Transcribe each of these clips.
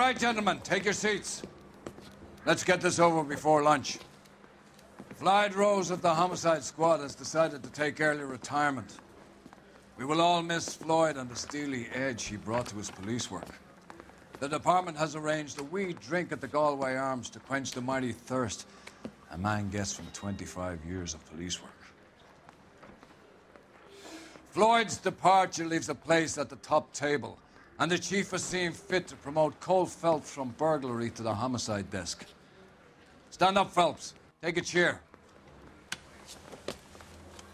right, gentlemen, take your seats. Let's get this over before lunch. Floyd Rose of the Homicide Squad has decided to take early retirement. We will all miss Floyd and the steely edge he brought to his police work. The department has arranged a wee drink at the Galway Arms to quench the mighty thirst a man gets from 25 years of police work. Floyd's departure leaves a place at the top table, and the chief has seen fit to promote Cole Phelps from burglary to the homicide desk. Stand up, Phelps. Take a chair.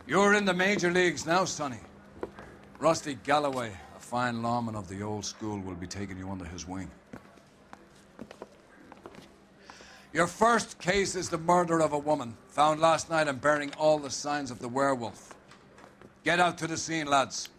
You're in the major leagues now, Sonny. Rusty Galloway, a fine lawman of the old school, will be taking you under his wing. Your first case is the murder of a woman, found last night and bearing all the signs of the werewolf. Get out to the scene, lads.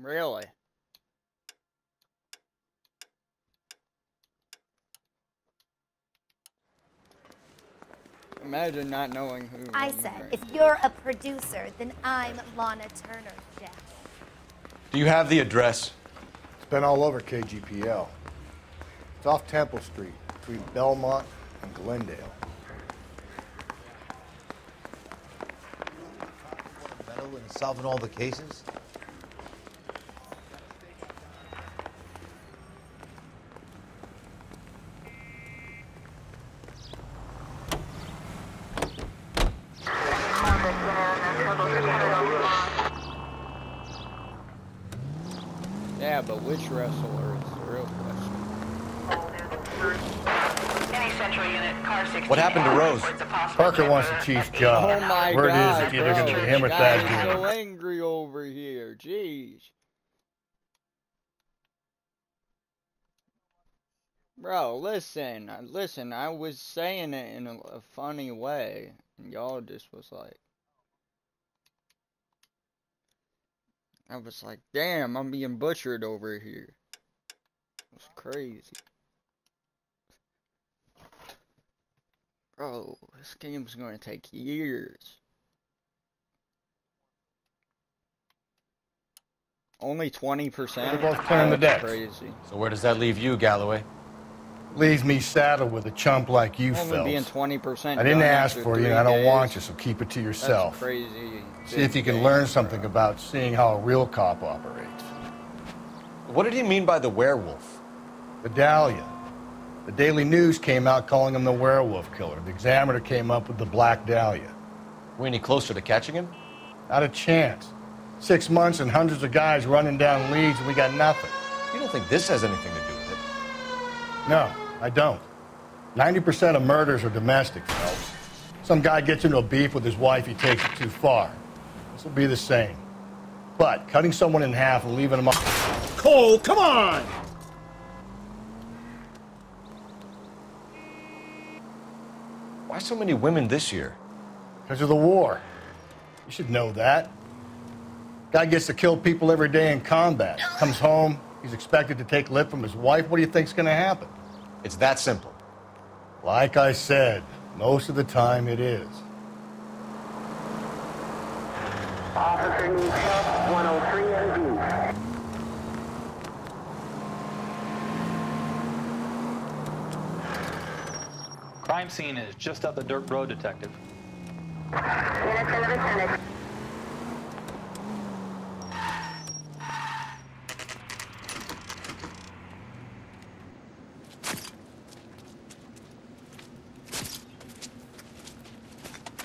Really? Imagine not knowing who. I said, if you're a producer, then I'm Lana Turner, Jeff. Do you have the address? It's been all over KGPL. It's off Temple Street, between Belmont and Glendale. Metal and solving all the cases? Yeah, but which wrestler is the real question? Any central unit, car 16. What happened to Rose? Parker wants the chief's job. Oh my Word God, is it's either bro, going to be him or this Thad guy is Dean. so angry over here. Jeez. Bro, listen, I was saying it in a funny way, and y'all just was like, I was like, damn, I'm being butchered over here. It's crazy. Bro, this game's gonna take years. Only 20%? They're both clearing the decks. Crazy. So where does that leave you, Galloway? Leaves me saddled with a chump like you, Only being Phelps. 20%. I didn't done ask after for you, 3 and I don't days. want you, so keep it to yourself. That's crazy. See if you can learn something about seeing how a real cop operates. What did he mean by the werewolf? The Dahlia. The Daily News came out calling him the werewolf killer. The Examiner came up with the Black Dahlia. Were any closer to catching him? Not a chance. 6 months and hundreds of guys running down leads, and we got nothing. You don't think this has anything to do with it? No, I don't. 90% of murders are domestic, Phelps. Some guy gets into a beef with his wife, he takes it too far. This will be the same. But cutting someone in half and leaving them up... Cole, come on! Why so many women this year? Because of the war. You should know that. Guy gets to kill people every day in combat. Comes home, he's expected to take lip from his wife. What do you think's going to happen? It's that simple. Like I said, most of the time it is. Officer needs help, 103 in view. Crime scene is just up the dirt road, Detective. Units in the vicinity.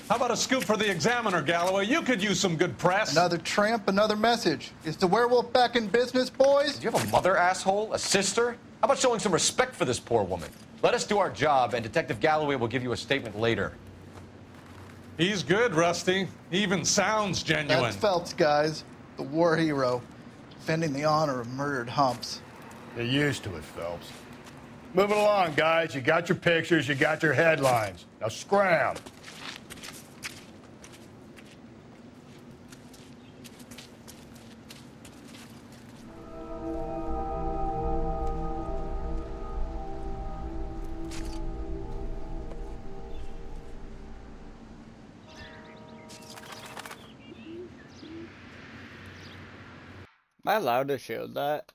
How about a scoop for the Examiner, Galloway? You could use some good press. Another tramp, another message. Is the werewolf back in business, boys? Do you have a mother, asshole? A sister? How about showing some respect for this poor woman? Let us do our job, and Detective Galloway will give you a statement later. He's good, Rusty. He even sounds genuine. That's Phelps, guys. The war hero. Defending the honor of murdered humps. Get used to it, Phelps. Moving along, guys. You got your pictures, you got your headlines. Now scram. Am I allowed to show that?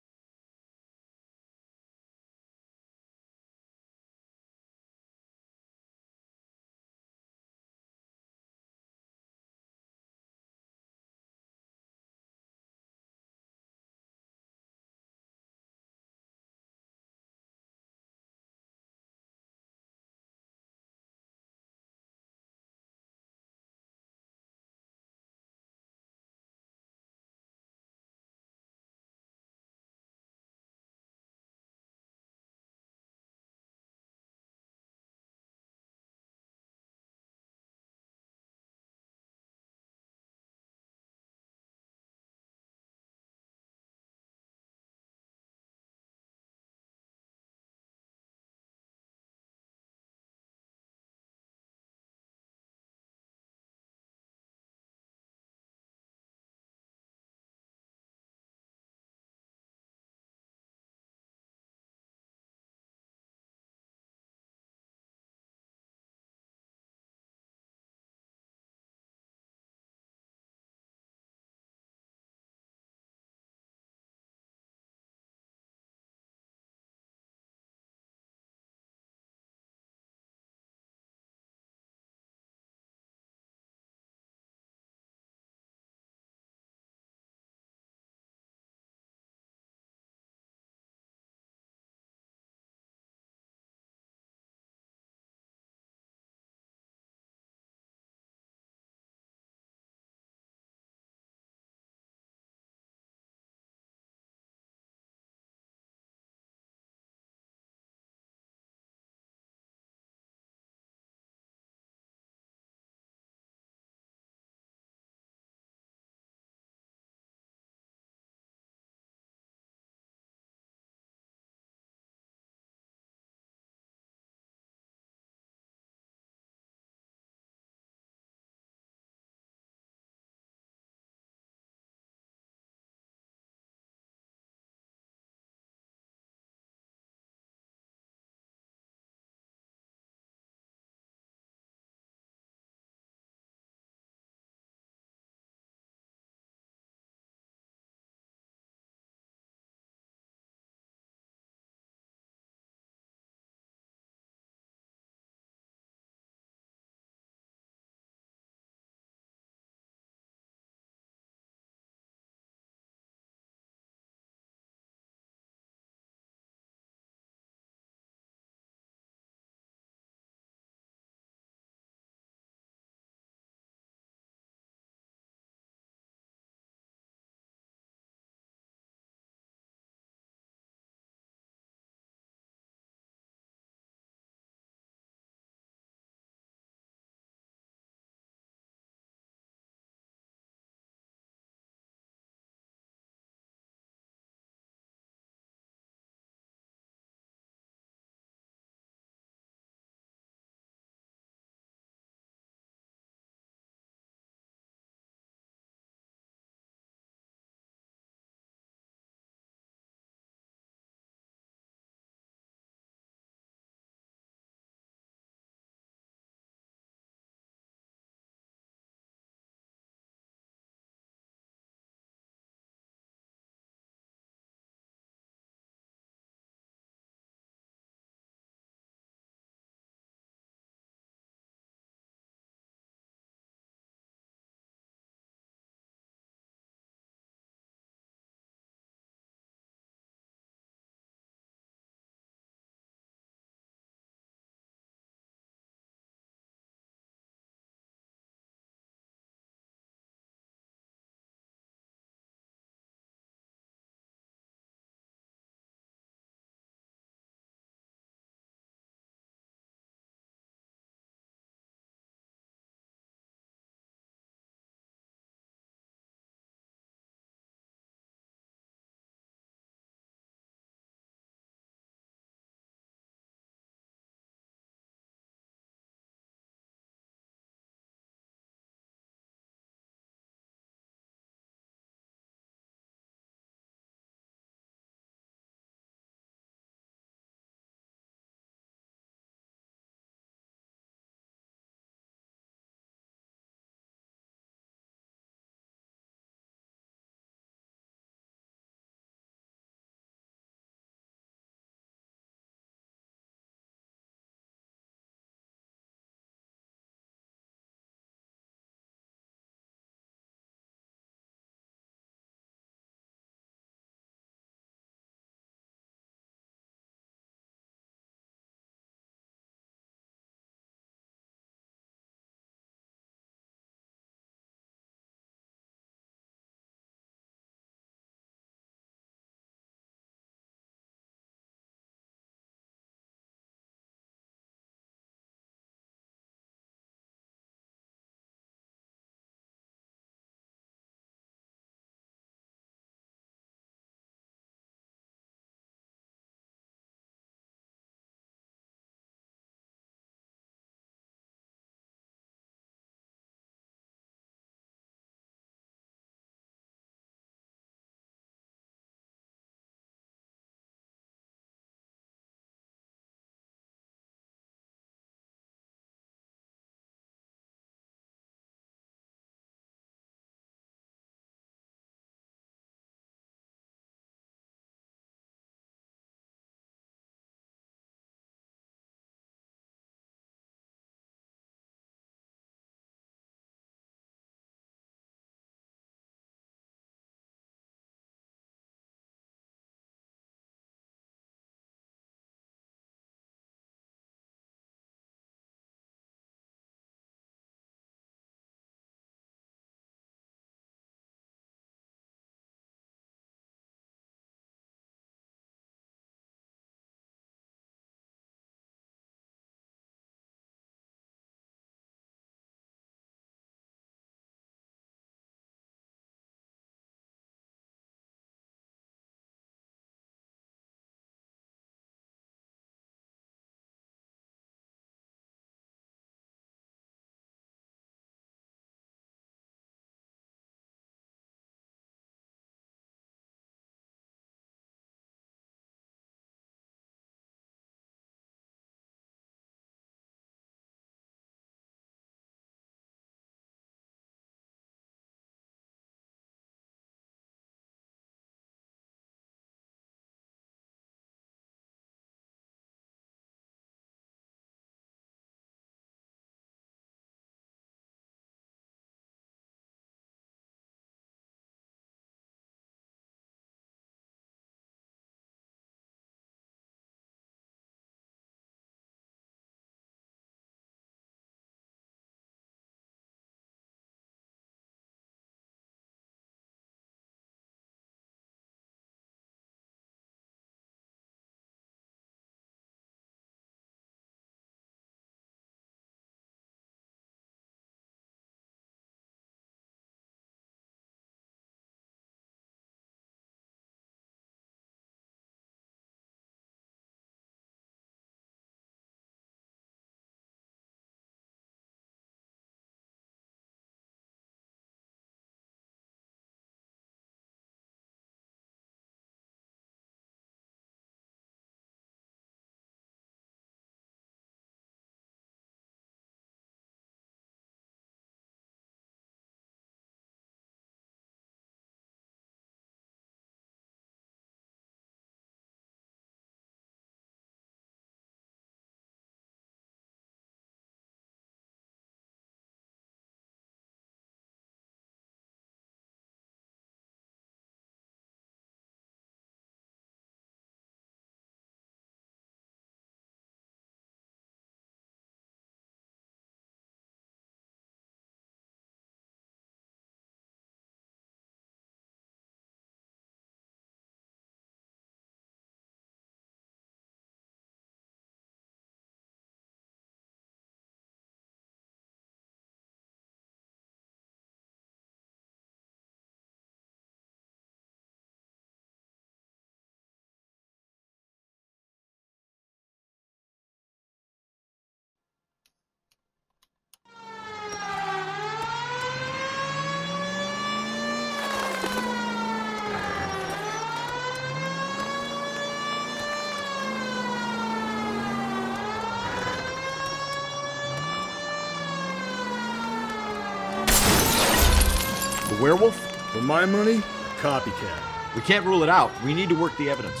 The werewolf? For my money, a copycat. We can't rule it out. We need to work the evidence.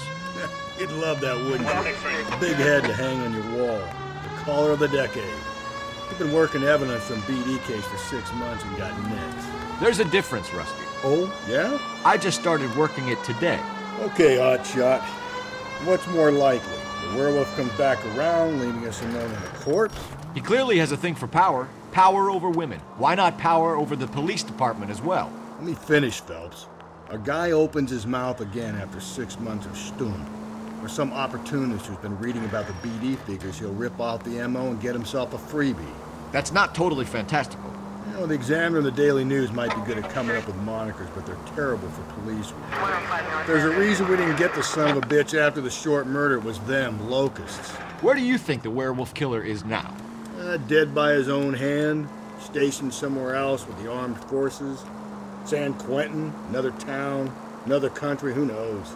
You'd love that, wouldn't you? A big head to hang on your wall. The caller of the decade. You've been working evidence on BD case for 6 months and got nicks. There's a difference, Rusty. Oh, yeah? I just started working it today. Okay, Oddshot. What's more likely? The werewolf comes back around, leaving us alone in a corpse? He clearly has a thing for power. Power over women. Why not power over the police department as well? Let me finish, Phelps. A guy opens his mouth again after 6 months of stewing. Or some opportunist who's been reading about the BD figures he'll rip off the MO and get himself a freebie. That's not totally fantastical. You know, the Examiner and the Daily News might be good at coming up with monikers, but they're terrible for police work. There's a reason we didn't get the son of a bitch after the short murder. It was them, locusts. Where do you think the werewolf killer is now? Dead by his own hand, stationed somewhere else with the armed forces. San Quentin, another town, another country, who knows?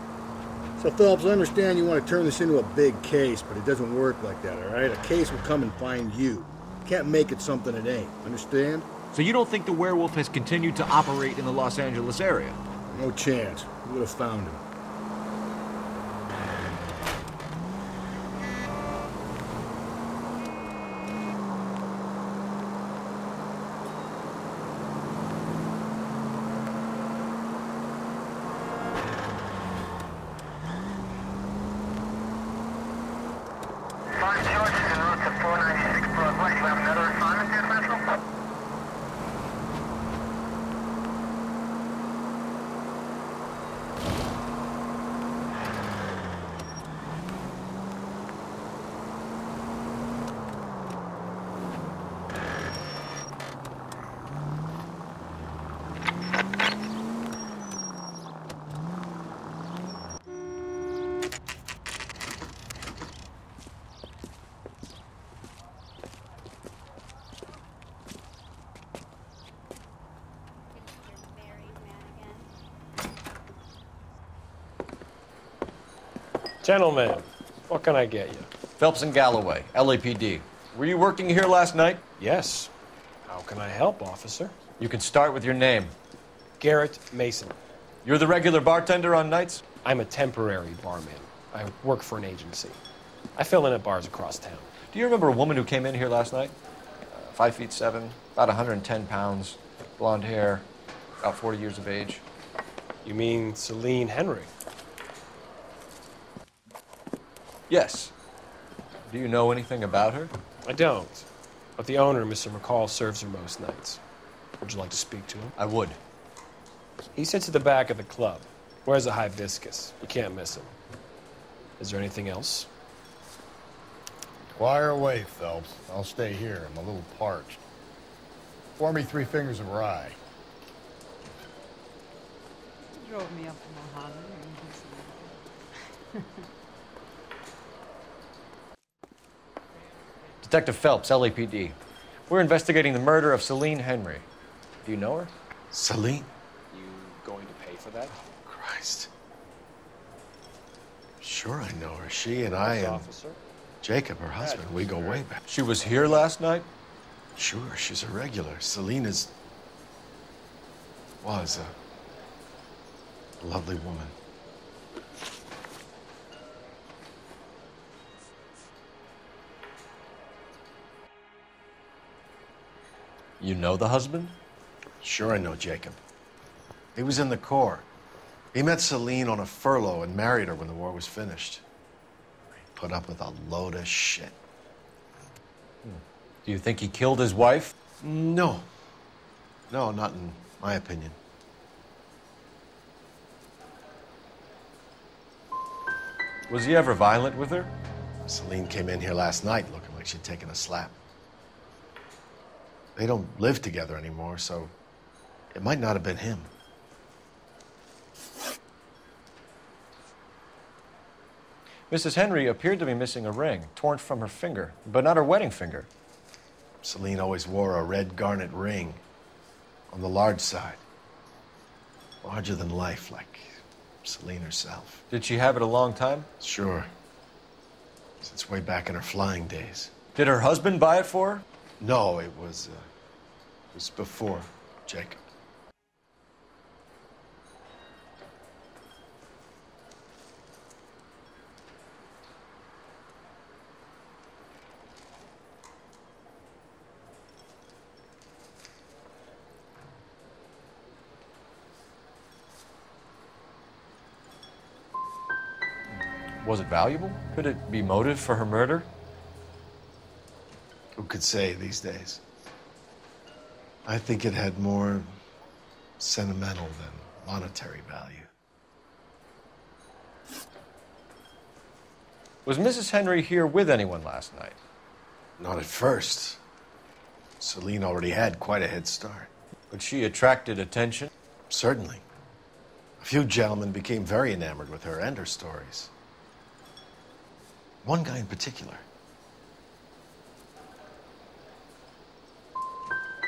So, Phelps, I understand you want to turn this into a big case, but it doesn't work like that, all right? A case will come and find you. You can't make it something it ain't, understand? So you don't think the werewolf has continued to operate in the Los Angeles area? No chance. We would have found him. Gentlemen, what can I get you? Phelps and Galloway, LAPD. Were you working here last night? Yes. How can I help, officer? You can start with your name. Garrett Mason. You're the regular bartender on nights? I'm a temporary barman. I work for an agency. I fill in at bars across town. Do you remember a woman who came in here last night? 5'7", about 110 pounds, blonde hair, about 40 years of age. You mean Celine Henry? Yes. Do you know anything about her? I don't. But the owner, Mr. McCall, serves her most nights. Would you like to speak to him? I would. He sits at the back of the club. Wears a hibiscus. You can't miss him. Is there anything else? Fire away, Phelps. I'll stay here. I'm a little parched. Pour me 3 fingers of rye. You drove me up from Ohio. Detective Phelps, LAPD. We're investigating the murder of Celine Henry. Do you know her? Celine? You going to pay for that? Christ. Sure I know her. She and I and Officer? Jacob, her husband, we go way back. She was here last night? Sure, she's a regular. Celine was a lovely woman. You know the husband? Sure I know Jacob. He was in the Corps. He met Celine on a furlough and married her when the war was finished. He put up with a load of shit. Do you think he killed his wife? No. No, not in my opinion. Was he ever violent with her? Celine came in here last night looking like she'd taken a slap. They don't live together anymore, so it might not have been him. Mrs. Henry appeared to be missing a ring, torn from her finger, but not her wedding finger. Celine always wore a red garnet ring on the large side. Larger than life, like Celine herself. Did she have it a long time? Sure. Since way back in her flying days. Did her husband buy it for her? No, it was before Jacob. Was it valuable? Could it be motive for her murder? Who could say these days? I think it had more sentimental than monetary value. Was Mrs. Henry here with anyone last night? Not at first. Celine already had quite a head start. But she attracted attention? Certainly. A few gentlemen became very enamored with her and her stories. One guy in particular.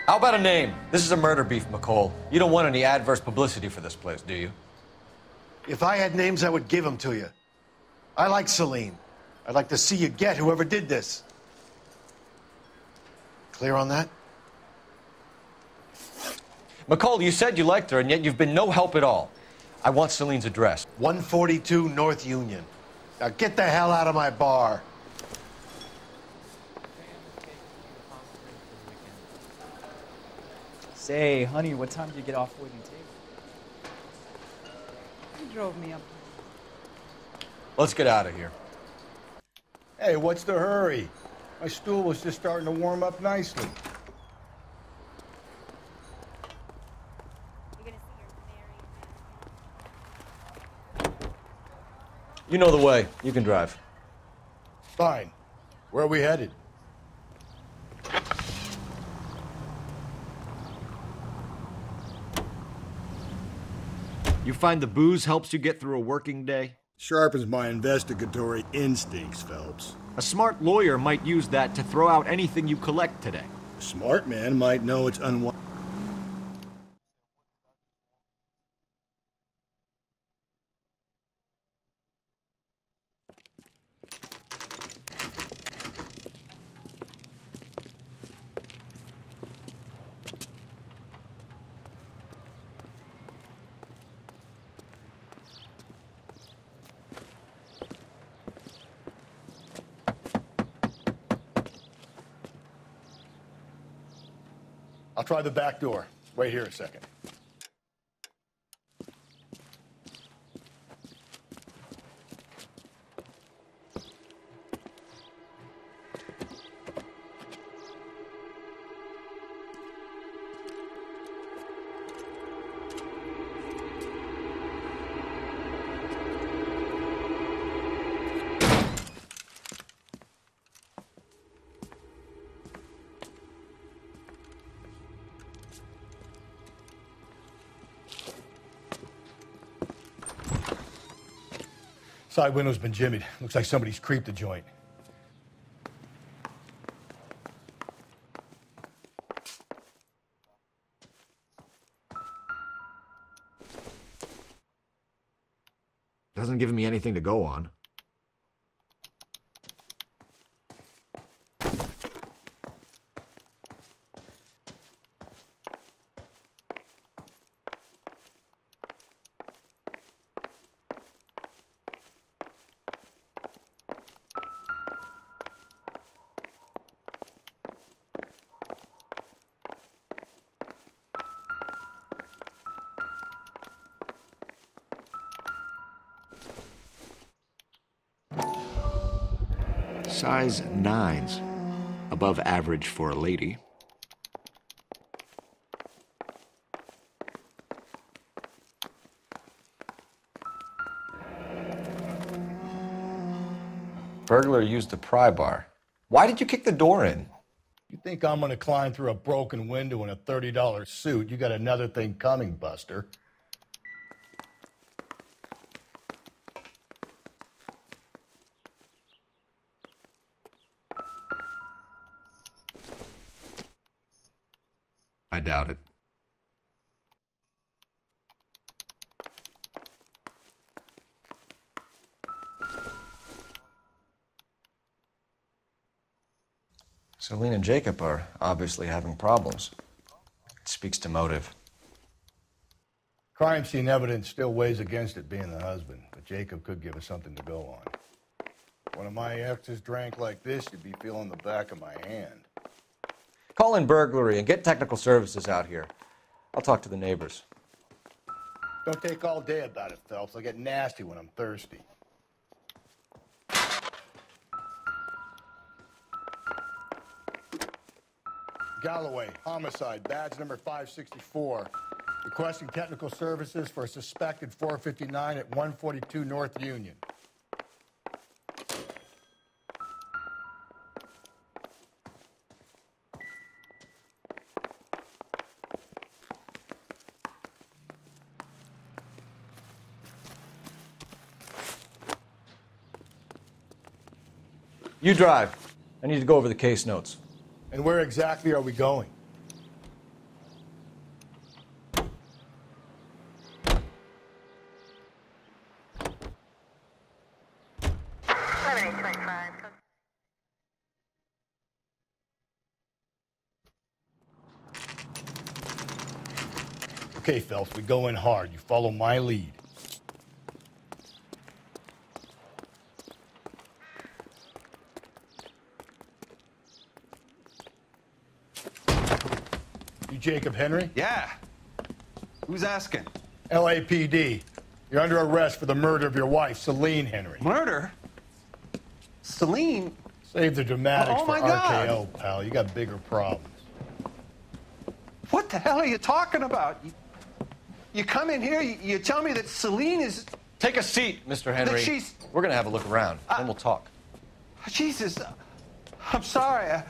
How about a name? This is a murder beef, McCall. You don't want any adverse publicity for this place, do you? If I had names, I would give them to you. I like Celine. I'd like to see you get whoever did this. Clear on that? McCall, you said you liked her, and yet you've been no help at all. I want Celine's address. 142 North Union. Now get the hell out of my bar. Say, honey, what time did you get off waiting table? He drove me up. Let's get out of here. Hey, what's the hurry? My stool was just starting to warm up nicely. You know the way. You can drive. Fine. Where are we headed? You find the booze helps you get through a working day? Sharpens my investigatory instincts, Phelps. A smart lawyer might use that to throw out anything you collect today. A smart man might know it's unwise. I'll try the back door. Wait here a second. Side window's been jimmied. Looks like somebody's creeped the joint. Doesn't give me anything to go on. Size 9s. Above average for a lady. Burglar used the pry bar. Why did you kick the door in? You think I'm gonna climb through a broken window in a $30 suit? You got another thing coming, Buster. I doubt it. Celine and Jacob are obviously having problems. It speaks to motive. Crime scene evidence still weighs against it being the husband, but Jacob could give us something to go on. One of my exes drank like this, you'd be feeling the back of my hand. Call in burglary and get technical services out here. I'll talk to the neighbors. Don't take all day about it, Phelps. I'll get nasty when I'm thirsty. Galloway, homicide, badge number 564. Requesting technical services for a suspected 459 at 142 North Union. You drive. I need to go over the case notes. And where exactly are we going? Okay, Phelps, we go in hard. You follow my lead. You Jacob Henry? Yeah. Who's asking? LAPD. You're under arrest for the murder of your wife, Celine Henry. Murder? Celine? Save the dramatics Oh, for my God. RKO, pal. You got bigger problems. What the hell are you talking about? You come in here, you tell me that Celine is... Take a seat, Mr. Henry. That she's... We're going to have a look around, then we'll talk. Jesus, I'm sorry.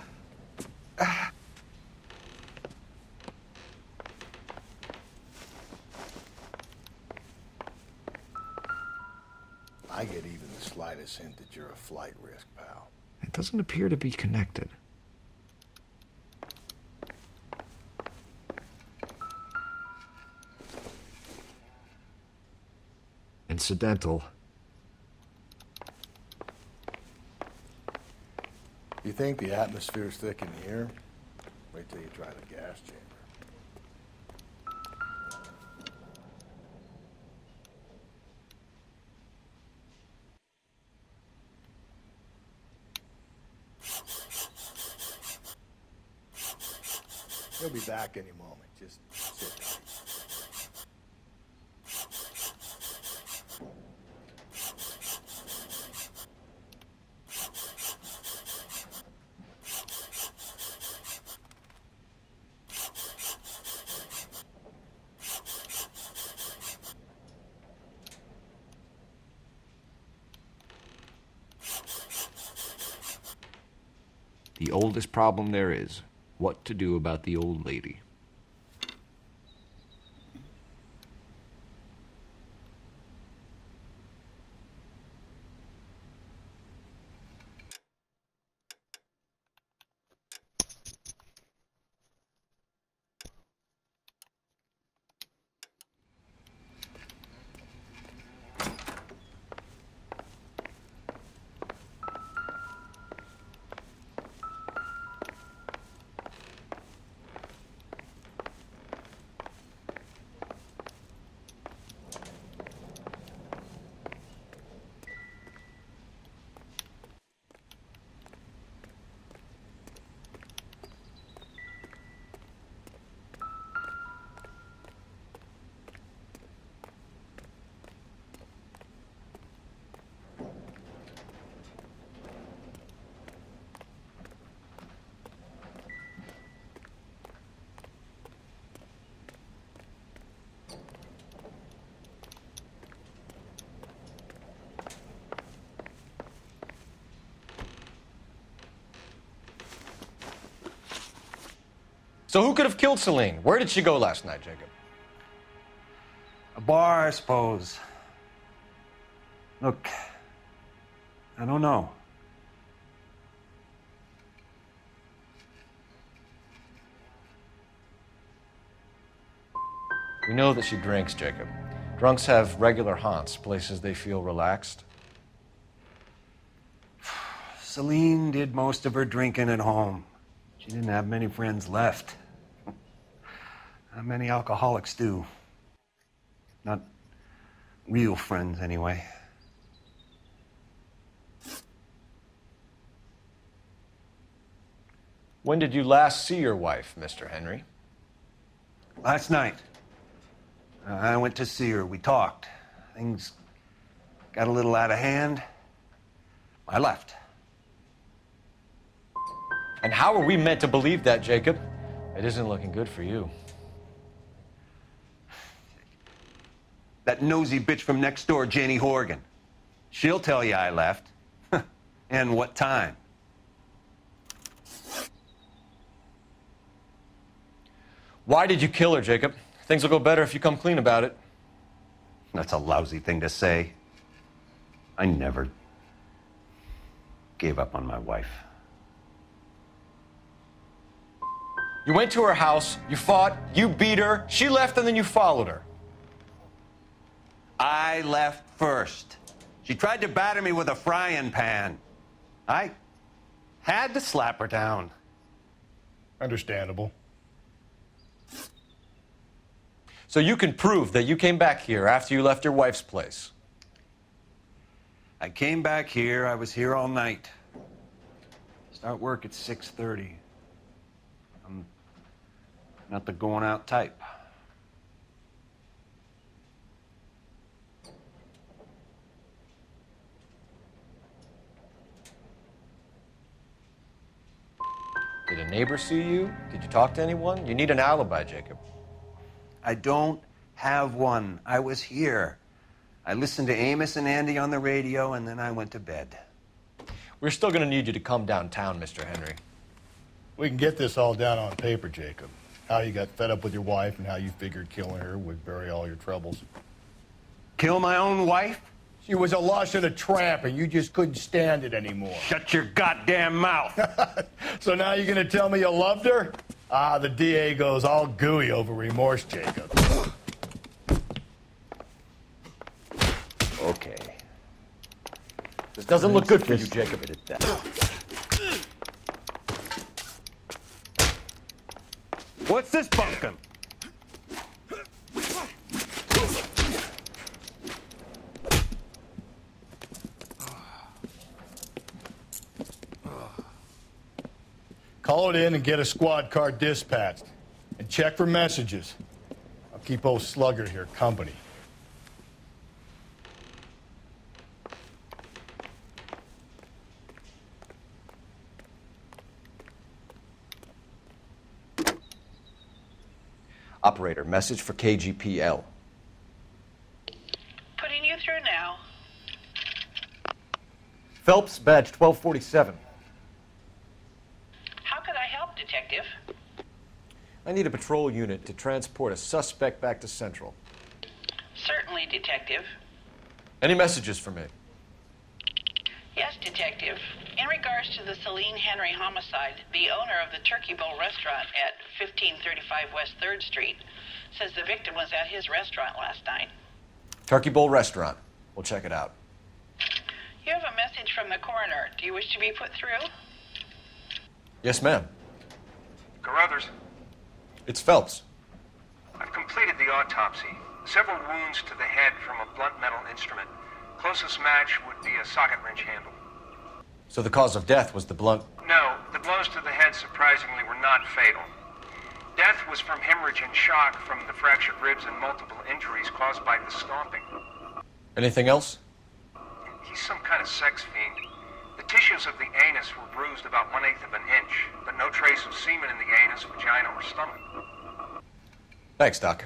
I get even the slightest hint that you're a flight risk, pal. It doesn't appear to be connected. Incidental. You think the atmosphere's thick in here? Wait till you try the gas chamber. He'll be back any moment. Just sit tight. The oldest problem there is, what to do about the old lady. So who could have killed Celine? Where did she go last night, Jacob? A bar, I suppose. Look, I don't know. We know that she drinks, Jacob. Drunks have regular haunts, places they feel relaxed. Celine did most of her drinking at home. She didn't have many friends left. Not many alcoholics do. Not real friends, anyway. When did you last see your wife, Mr. Henry? Last night. I went to see her. We talked. Things got a little out of hand. I left. And how are we meant to believe that, Jacob? It isn't looking good for you. That nosy bitch from next door, Jenny Horgan. She'll tell you I left. And what time. Why did you kill her, Jacob? Things will go better if you come clean about it. That's a lousy thing to say. I never gave up on my wife. You went to her house, you fought, you beat her, she left, and then you followed her. I left first. She tried to batter me with a frying pan. I had to slap her down. Understandable. So you can prove that you came back here after you left your wife's place. I came back here. I was here all night. Start work at 6:30. I'm not the going out type. Did a neighbor see you? Did you talk to anyone? You need an alibi, Jacob. I don't have one. I was here. I listened to Amos and Andy on the radio, and then I went to bed. We're still going to need you to come downtown, Mr. Henry. We can get this all down on paper, Jacob. How you got fed up with your wife and how you figured killing her would bury all your troubles. Kill my own wife? She was a lush and a tramp, and you just couldn't stand it anymore. Shut your goddamn mouth. So now you're going to tell me you loved her? Ah, the DA goes all gooey over remorse, Jacob. Okay. This doesn't look good for you, Jacob. What's this pumpkin? Call it in and get a squad car dispatched. And check for messages. I'll keep old Slugger here company. Operator, message for KGPL. Putting you through now. Phelps, badge 1247. How could I help, Detective? I need a patrol unit to transport a suspect back to Central. Certainly, Detective. Any messages for me? Yes, Detective. In regards to the Celine Henry homicide, the owner of the Turkey Bowl restaurant at 1535 West 3rd Street says the victim was at his restaurant last night. Turkey Bowl Restaurant. We'll check it out. You have a message from the coroner. Do you wish to be put through? Yes, ma'am. Carruthers, It's Phelps. I've completed the autopsy. Several wounds to the head from a blunt metal instrument. Closest match would be a socket wrench handle. So the cause of death was the blunt... No, the blows to the head surprisingly were not fatal. Death was from hemorrhage and shock from the fractured ribs and multiple injuries caused by the stomping. Anything else? He's some kind of sex fiend. The tissues of the anus were bruised about 1/8 of an inch, but no trace of semen in the anus, vagina, or stomach. Thanks, Doc.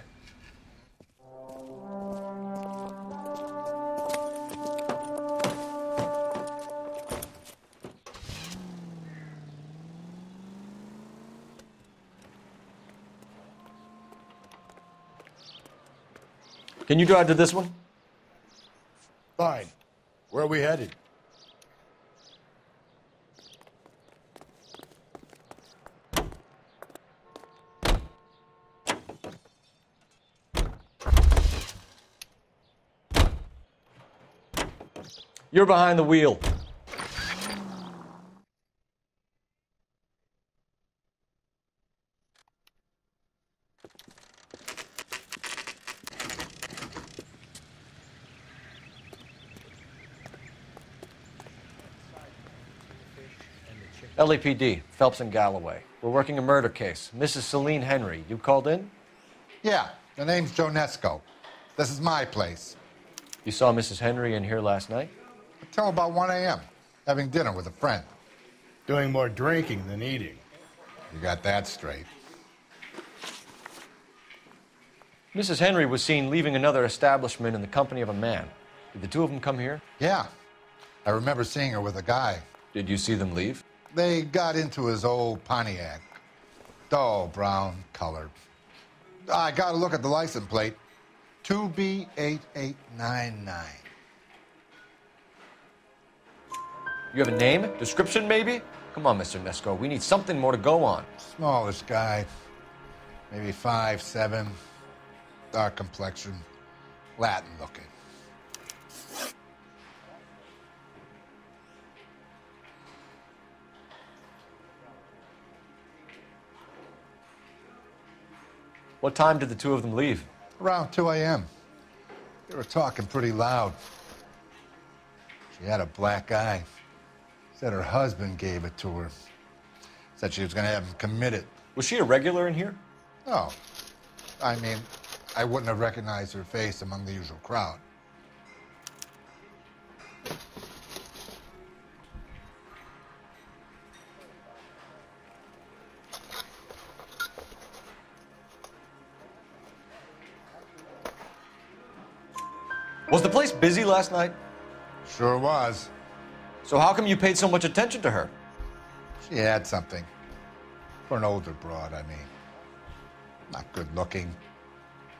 Can you drive to this one? Fine. Where are we headed? You're behind the wheel. LAPD, Phelps and Galloway. We're working a murder case. Mrs. Celine Henry, you called in? Yeah, the name's Jonesco. This is my place. You saw Mrs. Henry in here last night? Until about 1 a.m., having dinner with a friend. Doing more drinking than eating. You got that straight. Mrs. Henry was seen leaving another establishment in the company of a man. Did the two of them come here? Yeah. I remember seeing her with a guy. Did you see them leave? They got into his old Pontiac. Dull brown color. I got to look at the license plate. 2B8899. You have a name? Description, maybe? Come on, Mr. Nesco. We need something more to go on. Smallish guy. Maybe 5'7". Dark complexion. Latin looking. What time did the two of them leave? Around 2 a.m. They were talking pretty loud. She had a black eye. Said her husband gave it to her. Said she was going to have him committed. Was she a regular in here? No. I mean, I wouldn't have recognized her face among the usual crowd. Was the place busy last night? Sure was. So how come you paid so much attention to her? She had something. For an older broad, I mean. Not good looking,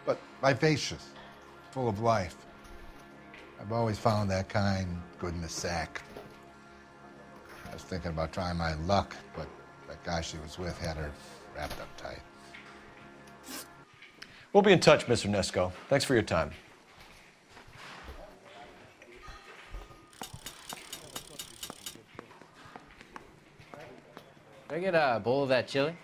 but vivacious, full of life. I've always found that kind good in the sack. I was thinking about trying my luck, but that guy she was with had her wrapped up tight. We'll be in touch, Mr. Nesco. Thanks for your time. Can I get a bowl of that chili?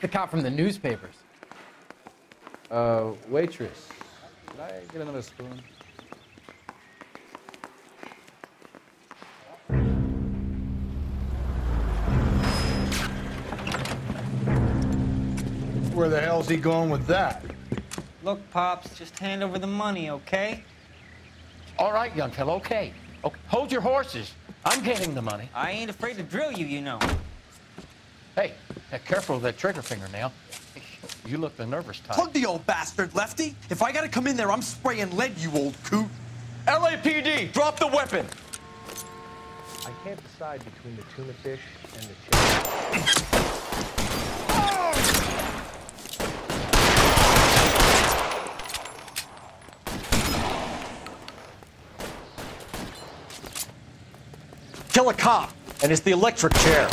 The cop from the newspapers. Waitress. Could I get another spoon? Where the hell's he going with that? Look, Pops, just hand over the money, okay? All right, young fellow, okay. Hold your horses. I'm getting the money. I ain't afraid to drill you, you know. Hey, careful with that trigger finger now. You look the nervous type. Plug the old bastard, Lefty. If I gotta come in there, I'm spraying lead, you old coot. LAPD, drop the weapon! I can't decide between the tuna fish and the chicken. Kill a cop, and it's the electric chair.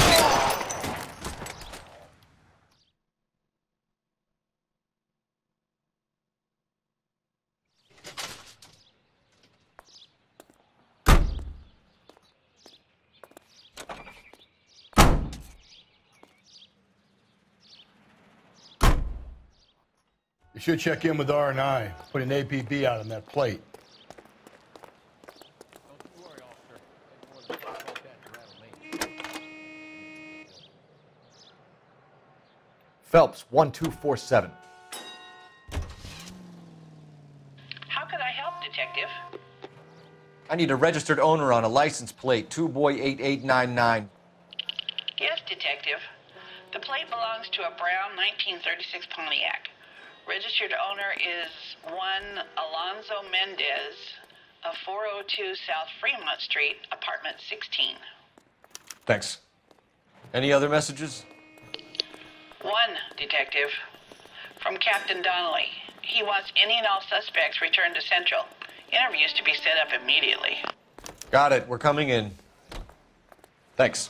You should check in with R&I. Put an APB out on that plate. Phelps, 1247. How could I help, Detective? I need a registered owner on a license plate, 2boy8899. Yes, Detective. The plate belongs to a brown 1936 Pontiac. Registered owner is one Alonzo Mendez of 402 South Fremont Street, apartment 16. Thanks. Any other messages? One, Detective. From Captain Donnelly. He wants any and all suspects returned to Central. Interviews to be set up immediately. Got it. We're coming in. Thanks.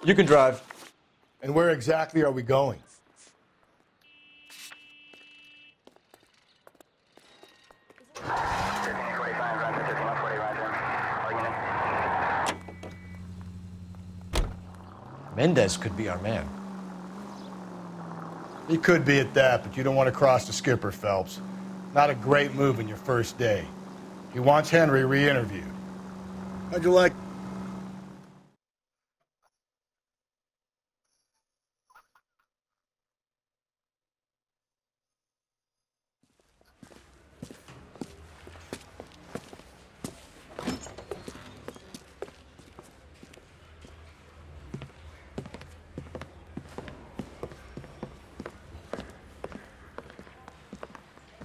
You can drive. And where exactly are we going? Mendez could be our man. He could be at that, but you don't want to cross the skipper, Phelps. Not a great move in your first day. He wants Henry re-interviewed. How'd you like...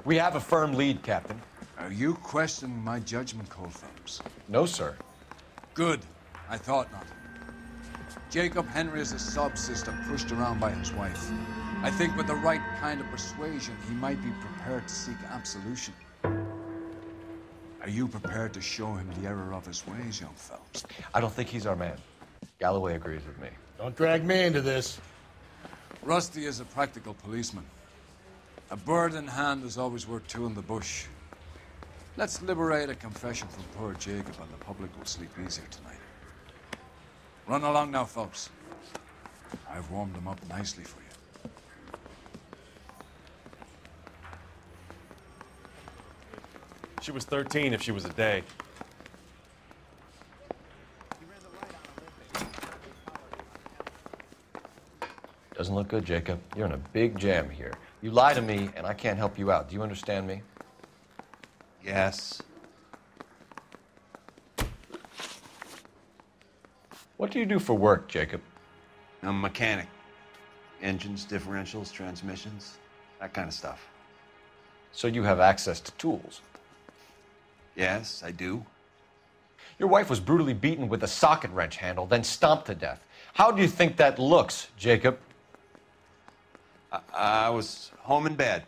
We have a firm lead, Captain. Are you questioning my judgment call, Phelps? No, sir. Good. I thought not. Jacob Henry is a sub-sister pushed around by his wife. I think with the right kind of persuasion, he might be prepared to seek absolution. Are you prepared to show him the error of his ways, young Phelps? I don't think he's our man. Galloway agrees with me. Don't drag me into this. Rusty is a practical policeman. A bird in hand is always worth two in the bush. Let's liberate a confession from poor Jacob and the public will sleep easier tonight. Run along now, Phelps. I've warmed them up nicely for you. She was 13 if she was a day. Doesn't look good, Jacob. You're in a big jam here. You lie to me, and I can't help you out. Do you understand me? Yes. What do you do for work, Jacob? I'm a mechanic. Engines, differentials, transmissions, that kind of stuff. So you have access to tools? Yes, I do. Your wife was brutally beaten with a socket wrench handle, then stomped to death. How do you think that looks, Jacob? I was home in bed.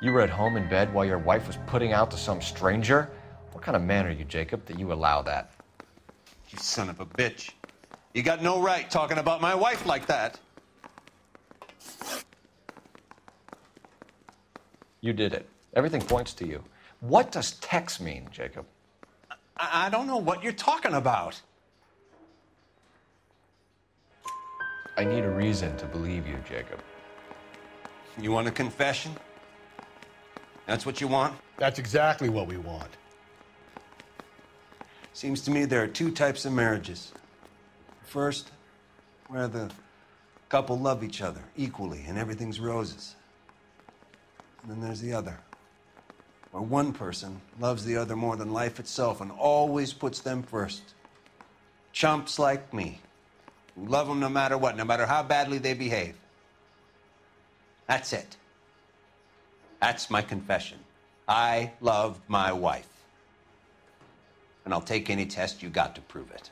You were at home in bed while your wife was putting out to some stranger? What kind of man are you, Jacob, that you allow that? You son of a bitch. You got no right talking about my wife like that. You did it. Everything points to you. What does Tex mean, Jacob? I don't know what you're talking about. I need a reason to believe you, Jacob. You want a confession? That's what you want? That's exactly what we want. Seems to me there are two types of marriages. First, where the couple love each other equally and everything's roses. And then there's the other, where one person loves the other more than life itself and always puts them first. Chumps like me, who love them no matter what, no matter how badly they behave. That's it. That's my confession. I love my wife. And I'll take any test you got to prove it.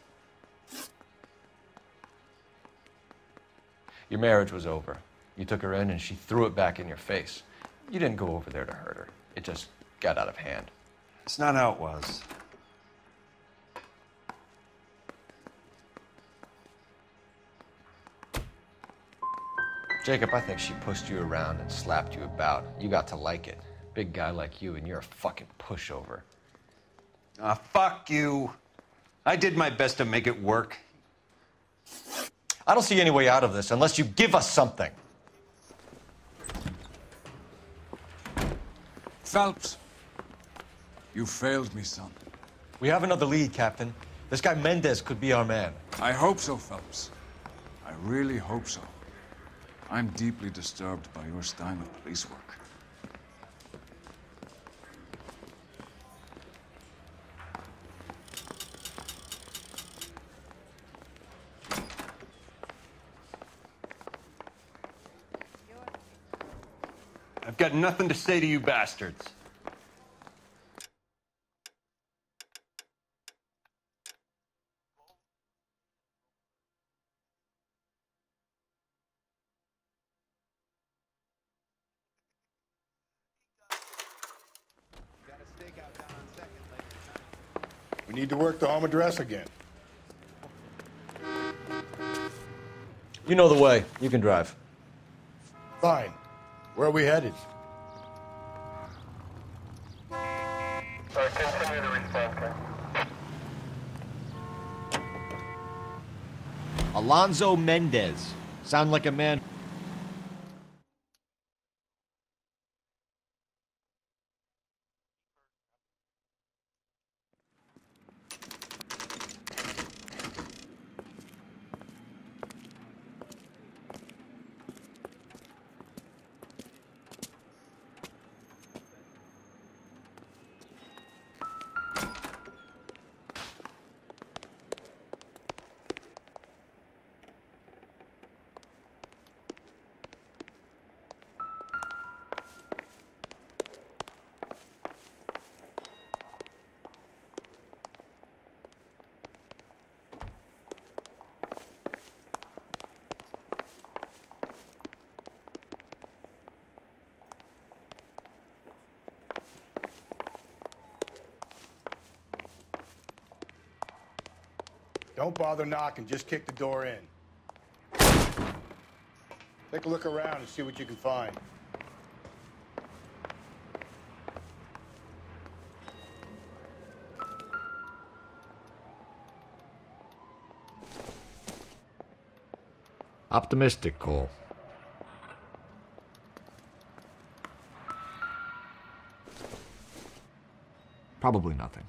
Your marriage was over. You took her in and she threw it back in your face. You didn't go over there to hurt her. It just got out of hand. It's not how it was. Jacob, I think she pushed you around and slapped you about. You got to like it. Big guy like you, and you're a fucking pushover. Ah, fuck you. I did my best to make it work. I don't see any way out of this unless you give us something. Phelps, you failed me, son. We have another lead, Captain. This guy Mendez could be our man. I hope so, Phelps. I really hope so. I'm deeply disturbed by your style of police work. I've got nothing to say to you bastards. We need to work the home address again. You know the way. You can drive. Fine. Where are we headed? Continue the response. Alonzo Mendez. Sound like a man. Don't bother knocking, just kick the door in. Take a look around and see what you can find. Optimistic, Cole. Probably nothing.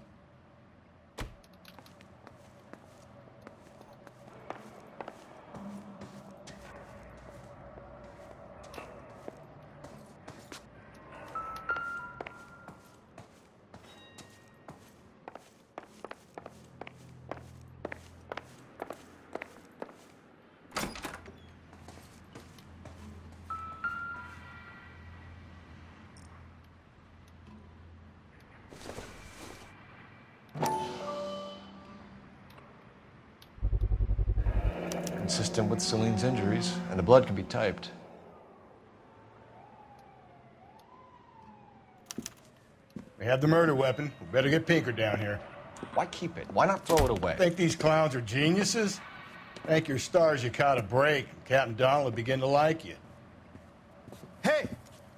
Consistent with Celine's injuries, and the blood can be typed. We have the murder weapon. We better get Pinker down here. Why keep it? Why not throw it away? Think these clowns are geniuses? Thank your stars you caught a break. Captain Donald will begin to like you. Hey,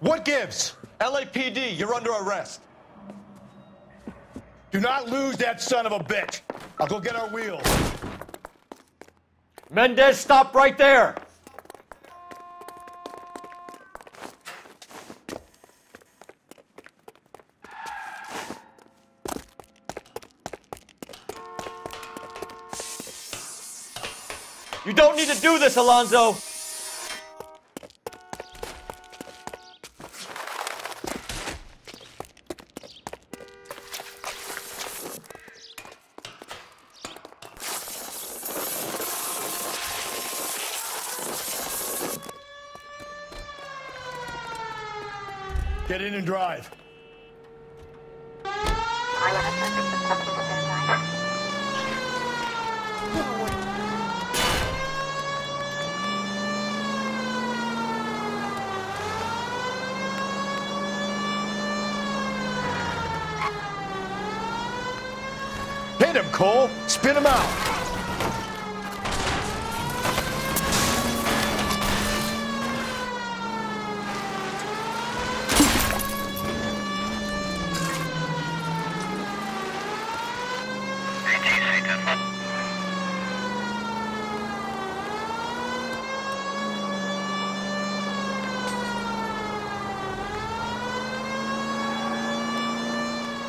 what gives? LAPD, you're under arrest. Do not lose that son of a bitch. I'll go get our wheels. Mendez, stop right there! You don't need to do this, Alonzo! Get in and drive. Hit him, Cole. Spin him out.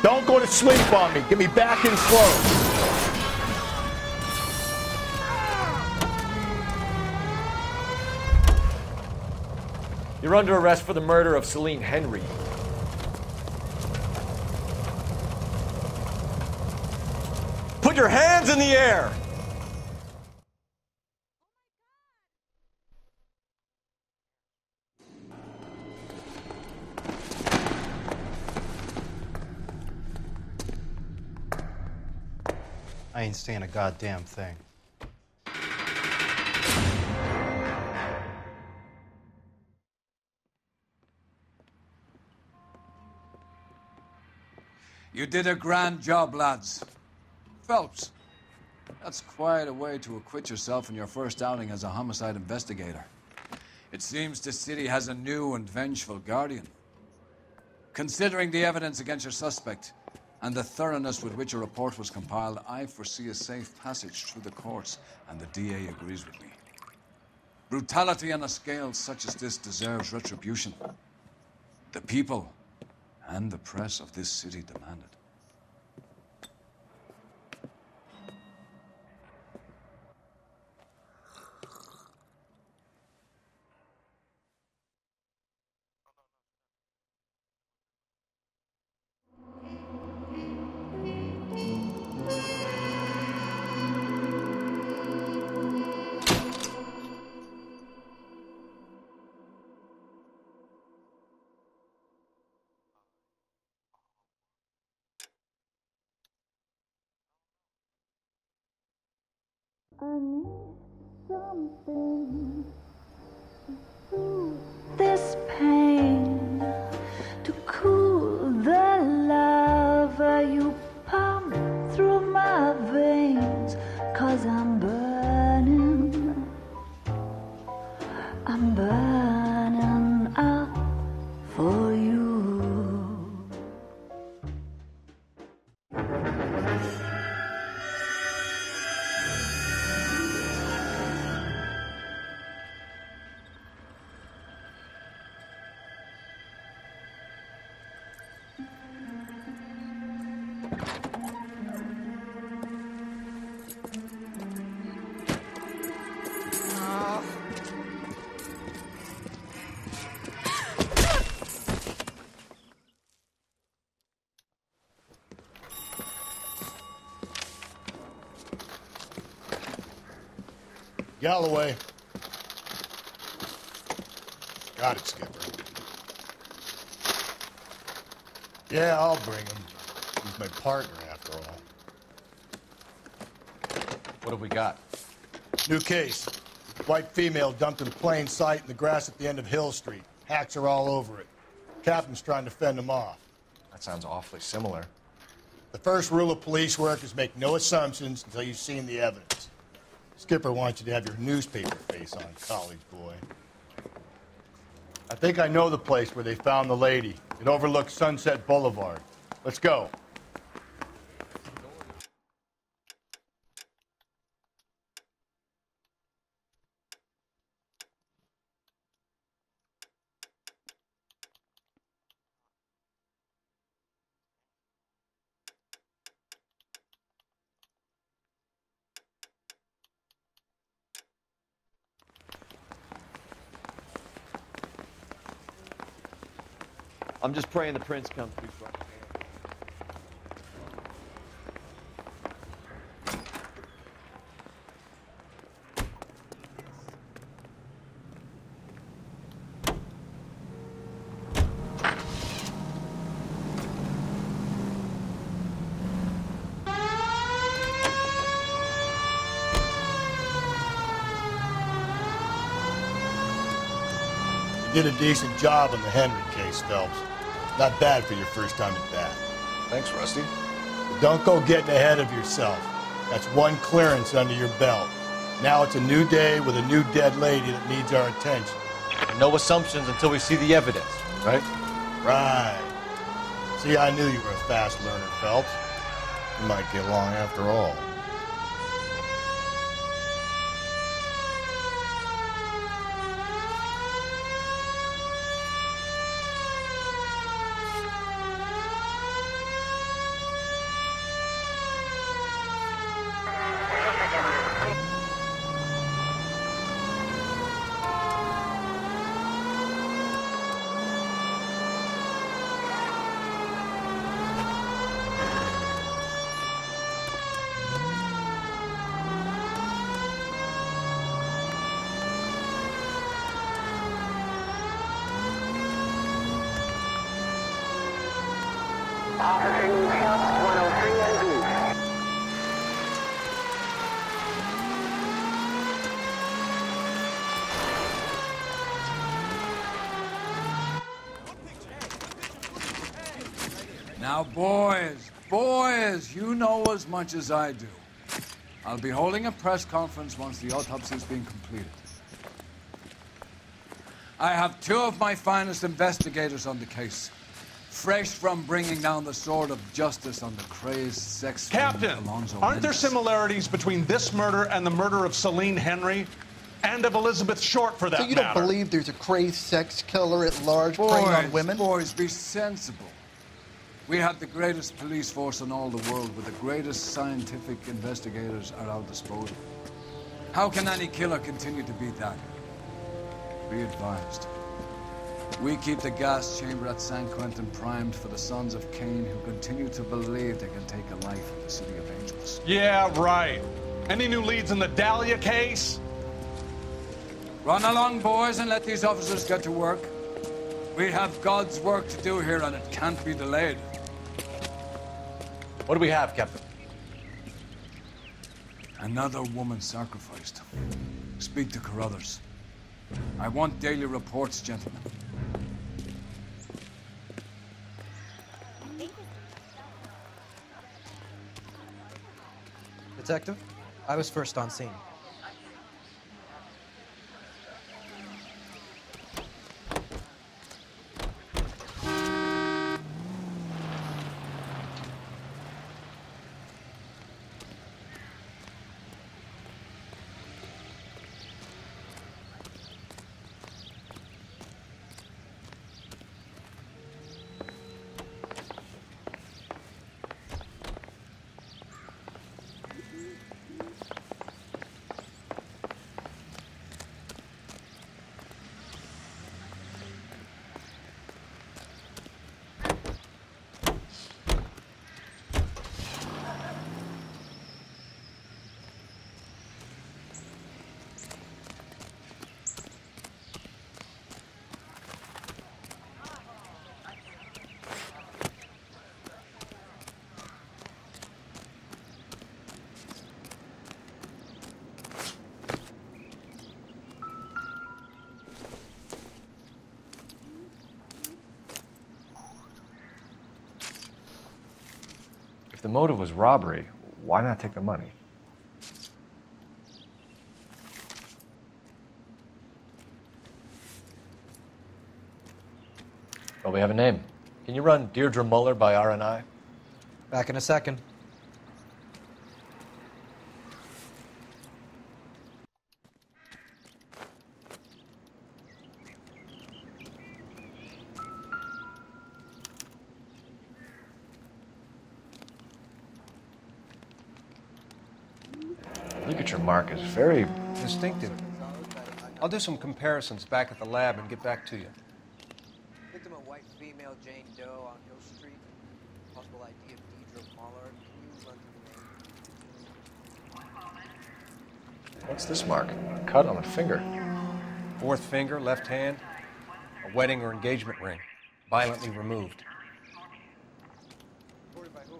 Don't go to sleep on me. Get me back in flow. You're under arrest for the murder of Celine Henry. Put your hands in the air! I ain't saying a goddamn thing. You did a grand job, lads. Phelps, that's quite a way to acquit yourself in your first outing as a homicide investigator. It seems the city has a new and vengeful guardian. Considering the evidence against your suspect, and the thoroughness with which a report was compiled, I foresee a safe passage through the courts, and the DA agrees with me. Brutality on a scale such as this deserves retribution. The people and the press of this city demand it. I need something to soothe this pain, to cool the lava you pump through my veins, 'cause I'm Galloway. Got it, Skipper. Yeah, I'll bring him. He's my partner, after all. What have we got? New case. White female dumped in plain sight in the grass at the end of Hill Street. Hacks are all over it. Captain's trying to fend them off. That sounds awfully similar. The first rule of police work is make no assumptions until you've seen the evidence. Skipper wants you to have your newspaper face on, college boy. I think I know the place where they found the lady. It overlooks Sunset Boulevard. Let's go. I'm just praying the prince comes through for us. You did a decent job on the Henry case, Phelps. Not bad for your first time at bat. Thanks, Rusty. But don't go getting ahead of yourself. That's one clearance under your belt. Now it's a new day with a new dead lady that needs our attention. No assumptions until we see the evidence, right? Right. See, I knew you were a fast learner, Phelps. You might get along after all. Officers House 103 and B. Now, boys, you know as much as I do. I'll be holding a press conference once the autopsy's been completed. I have two of my finest investigators on the case. Fresh from bringing down the sword of justice on the crazed sex Captain, Alonzo aren't there Mendes. similarities between this murder and the murder of Celine Henry? And of Elizabeth Short, for that So you don't matter? believe there's a crazed sex killer at large preying on women? Boys, be sensible. We have the greatest police force in all the world with the greatest scientific investigators at our disposal. How can any killer continue to beat that? Be advised. We keep the gas chamber at San Quentin primed for the sons of Cain who continue to believe they can take a life in the City of Angels. Yeah, right. Any new leads in the Dahlia case? Run along, boys, and let these officers get to work. We have God's work to do here, and it can't be delayed. What do we have, Captain? Another woman sacrificed. Speak to Carruthers. I want daily reports, gentlemen. Detective, I was first on scene. the motive was robbery, why not take the money? Well, we have a name. Can you run Deirdre Muller by RNI? Back in a second. Ligature mark is very distinctive. I'll do some comparisons back at the lab and get back to you. Victim a white female Jane Doe on Hill Street. Possible ID of Deirdre Muller. Can you run through the name? What's this mark? A cut on a finger. Fourth finger, left hand. A wedding or engagement ring. Violently removed. Reported by who?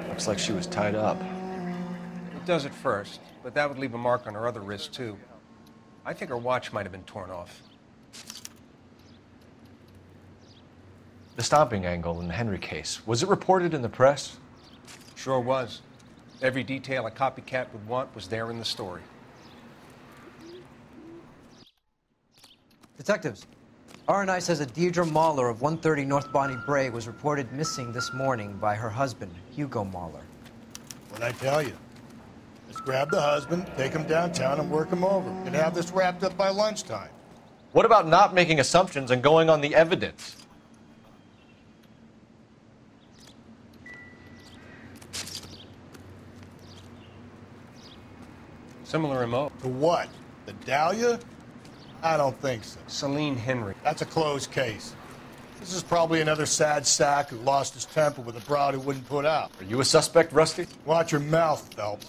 Looks like she was tied up. It does at first, but that would leave a mark on her other wrist, too. I think her watch might have been torn off. The stomping angle in the Henry case, was it reported in the press? Sure was. Every detail a copycat would want was there in the story. Detectives, RNI says that Deirdre Muller of 130 North Bonnie Bray was reported missing this morning by her husband, Hugo Muller. What'd I tell you? Let's grab the husband, take him downtown, and work him over. And have this wrapped up by lunchtime. What about not making assumptions and going on the evidence? Similar MO. To what? The Dahlia? I don't think so. Celine Henry. That's a closed case. This is probably another sad sack who lost his temper with a broad who wouldn't put out. Are you a suspect, Rusty? Watch your mouth, Phelps.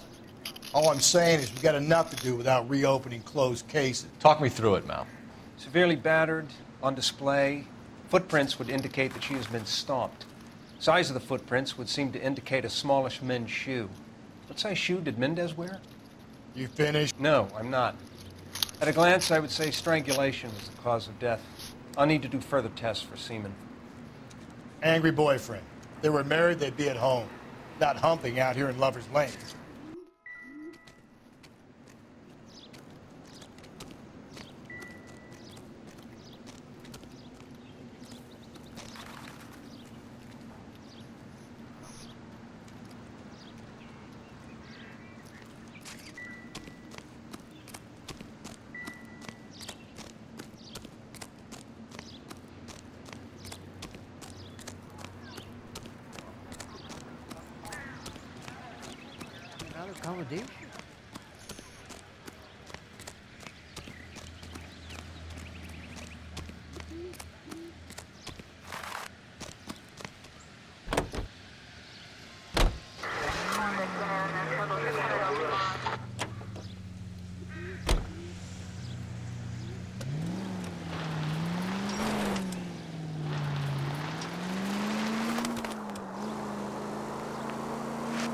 All I'm saying is we got enough to do without reopening closed cases. Talk me through it, Mal. Severely battered, on display. Footprints would indicate that she has been stomped. Size of the footprints would seem to indicate a smallish men's shoe. What size shoe did Mendez wear? You finished? No, I'm not. At a glance, I would say strangulation was the cause of death. I'll need to do further tests for semen. Angry boyfriend. If they were married, they'd be at home, not humping out here in Lover's Lane. Accommodation?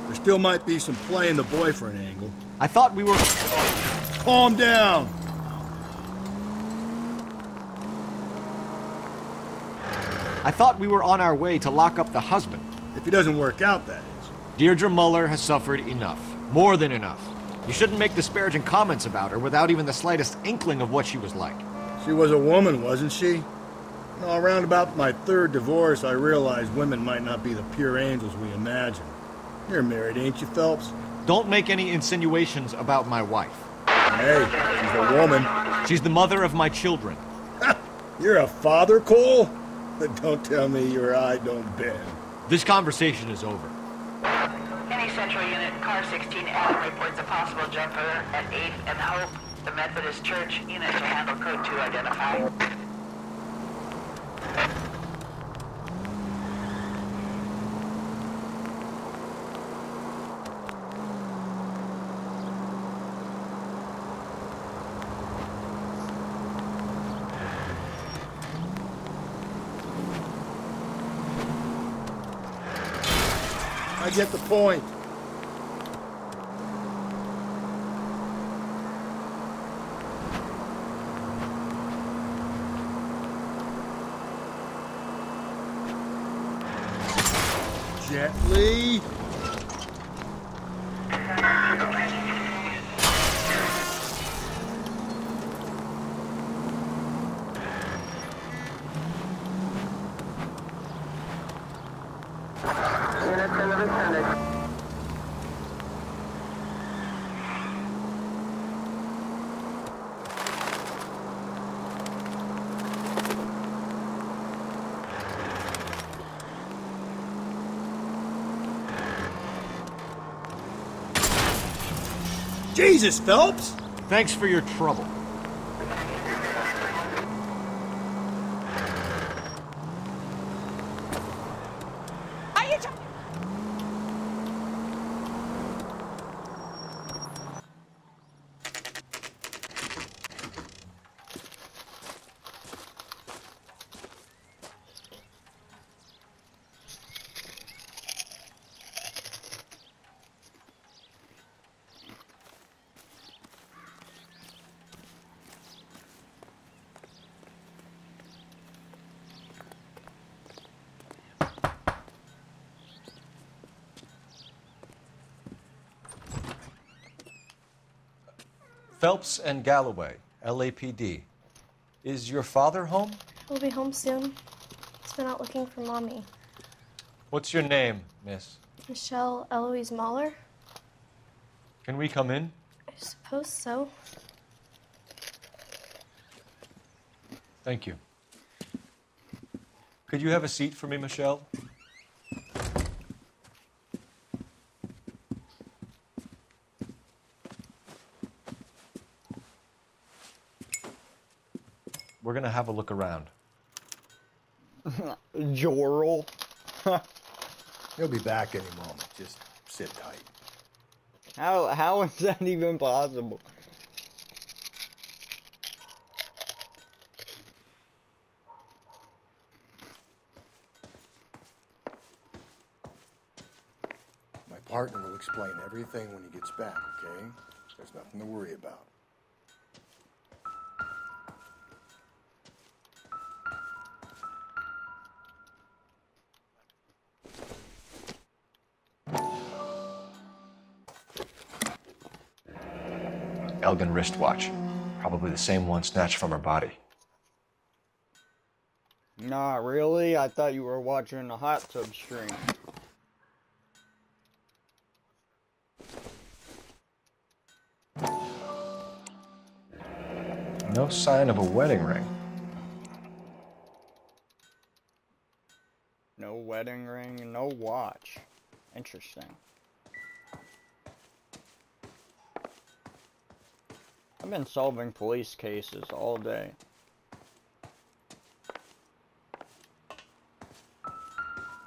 There still might be some play in the boyfriend angle. I thought we were... Calm down! I thought we were on our way to lock up the husband. If he doesn't work out, that is. Deirdre Muller has suffered enough. More than enough. You shouldn't make disparaging comments about her without even the slightest inkling of what she was like. She was a woman, wasn't she? No, around about my third divorce, I realized women might not be the pure angels we imagine. You're married, ain't you, Phelps? Don't make any insinuations about my wife. Hey, she's a woman. She's the mother of my children. You're a father, Cole? Don't tell me your eye don't bend. This conversation is over. Any central unit, car 16 Adam reports a possible jumper at 8th and Hope. The Methodist Church unit to handle code 2 identify. I get the point. Gently. Jesus, Phelps! Thanks for your trouble. Phelps and Galloway, LAPD. Is your father home? He'll be home soon. He's been out looking for Mommy. What's your name, miss? Michelle Eloise Mahler? Can we come in? I suppose so. Thank you. Could you have a seat for me, Michelle? We're gonna have a look around. Joral. He'll be back any moment. Just sit tight. How is that even possible? My partner will explain everything when he gets back, okay? There's nothing to worry about. Elgin wristwatch. Probably the same one snatched from her body. Nah, really? I thought you were watching a hot tub stream. No sign of a wedding ring. No wedding ring, no watch. Interesting. I've been solving police cases all day.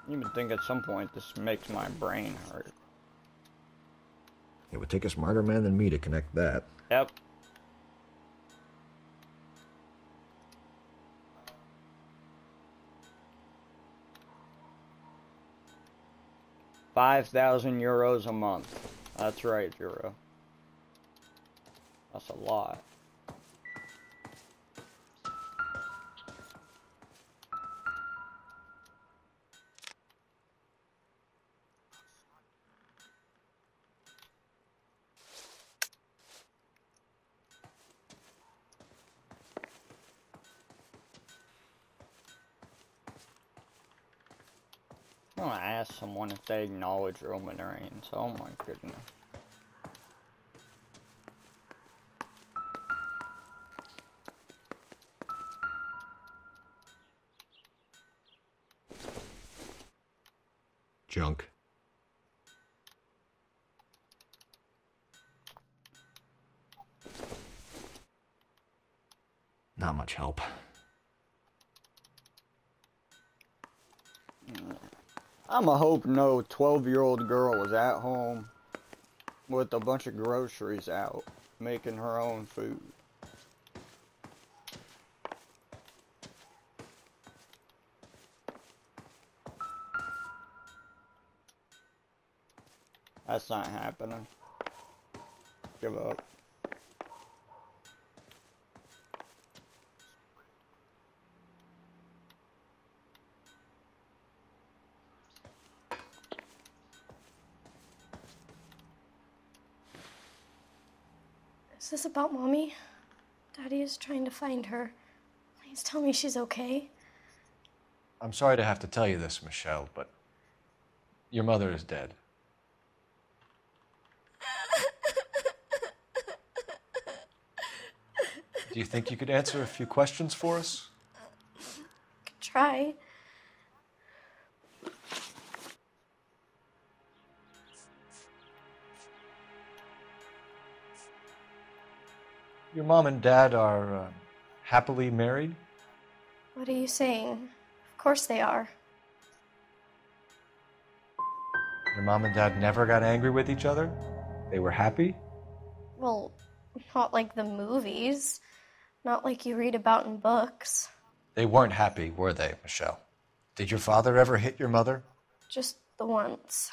You would think at some point this makes my brain hurt. It would take a smarter man than me to connect that. Yep. €5,000 a month. That's right, Euro. That's a lot. I'm gonna ask someone if they acknowledge Roman Reigns. Oh my goodness. Junk. Not much help. I'ma hope no 12-year-old girl was at home with a bunch of groceries out, making her own food. That's not happening. Give up. Is this about Mommy? Daddy is trying to find her. Please tell me she's okay. I'm sorry to have to tell you this, Michelle, but your mother is dead. Do you think you could answer a few questions for us? Could try. Your mom and dad are happily married? What are you saying? Of course they are. Your mom and dad never got angry with each other? They were happy? Well, not like the movies. Not like you read about in books. They weren't happy, were they, Michelle? Did your father ever hit your mother? Just the once.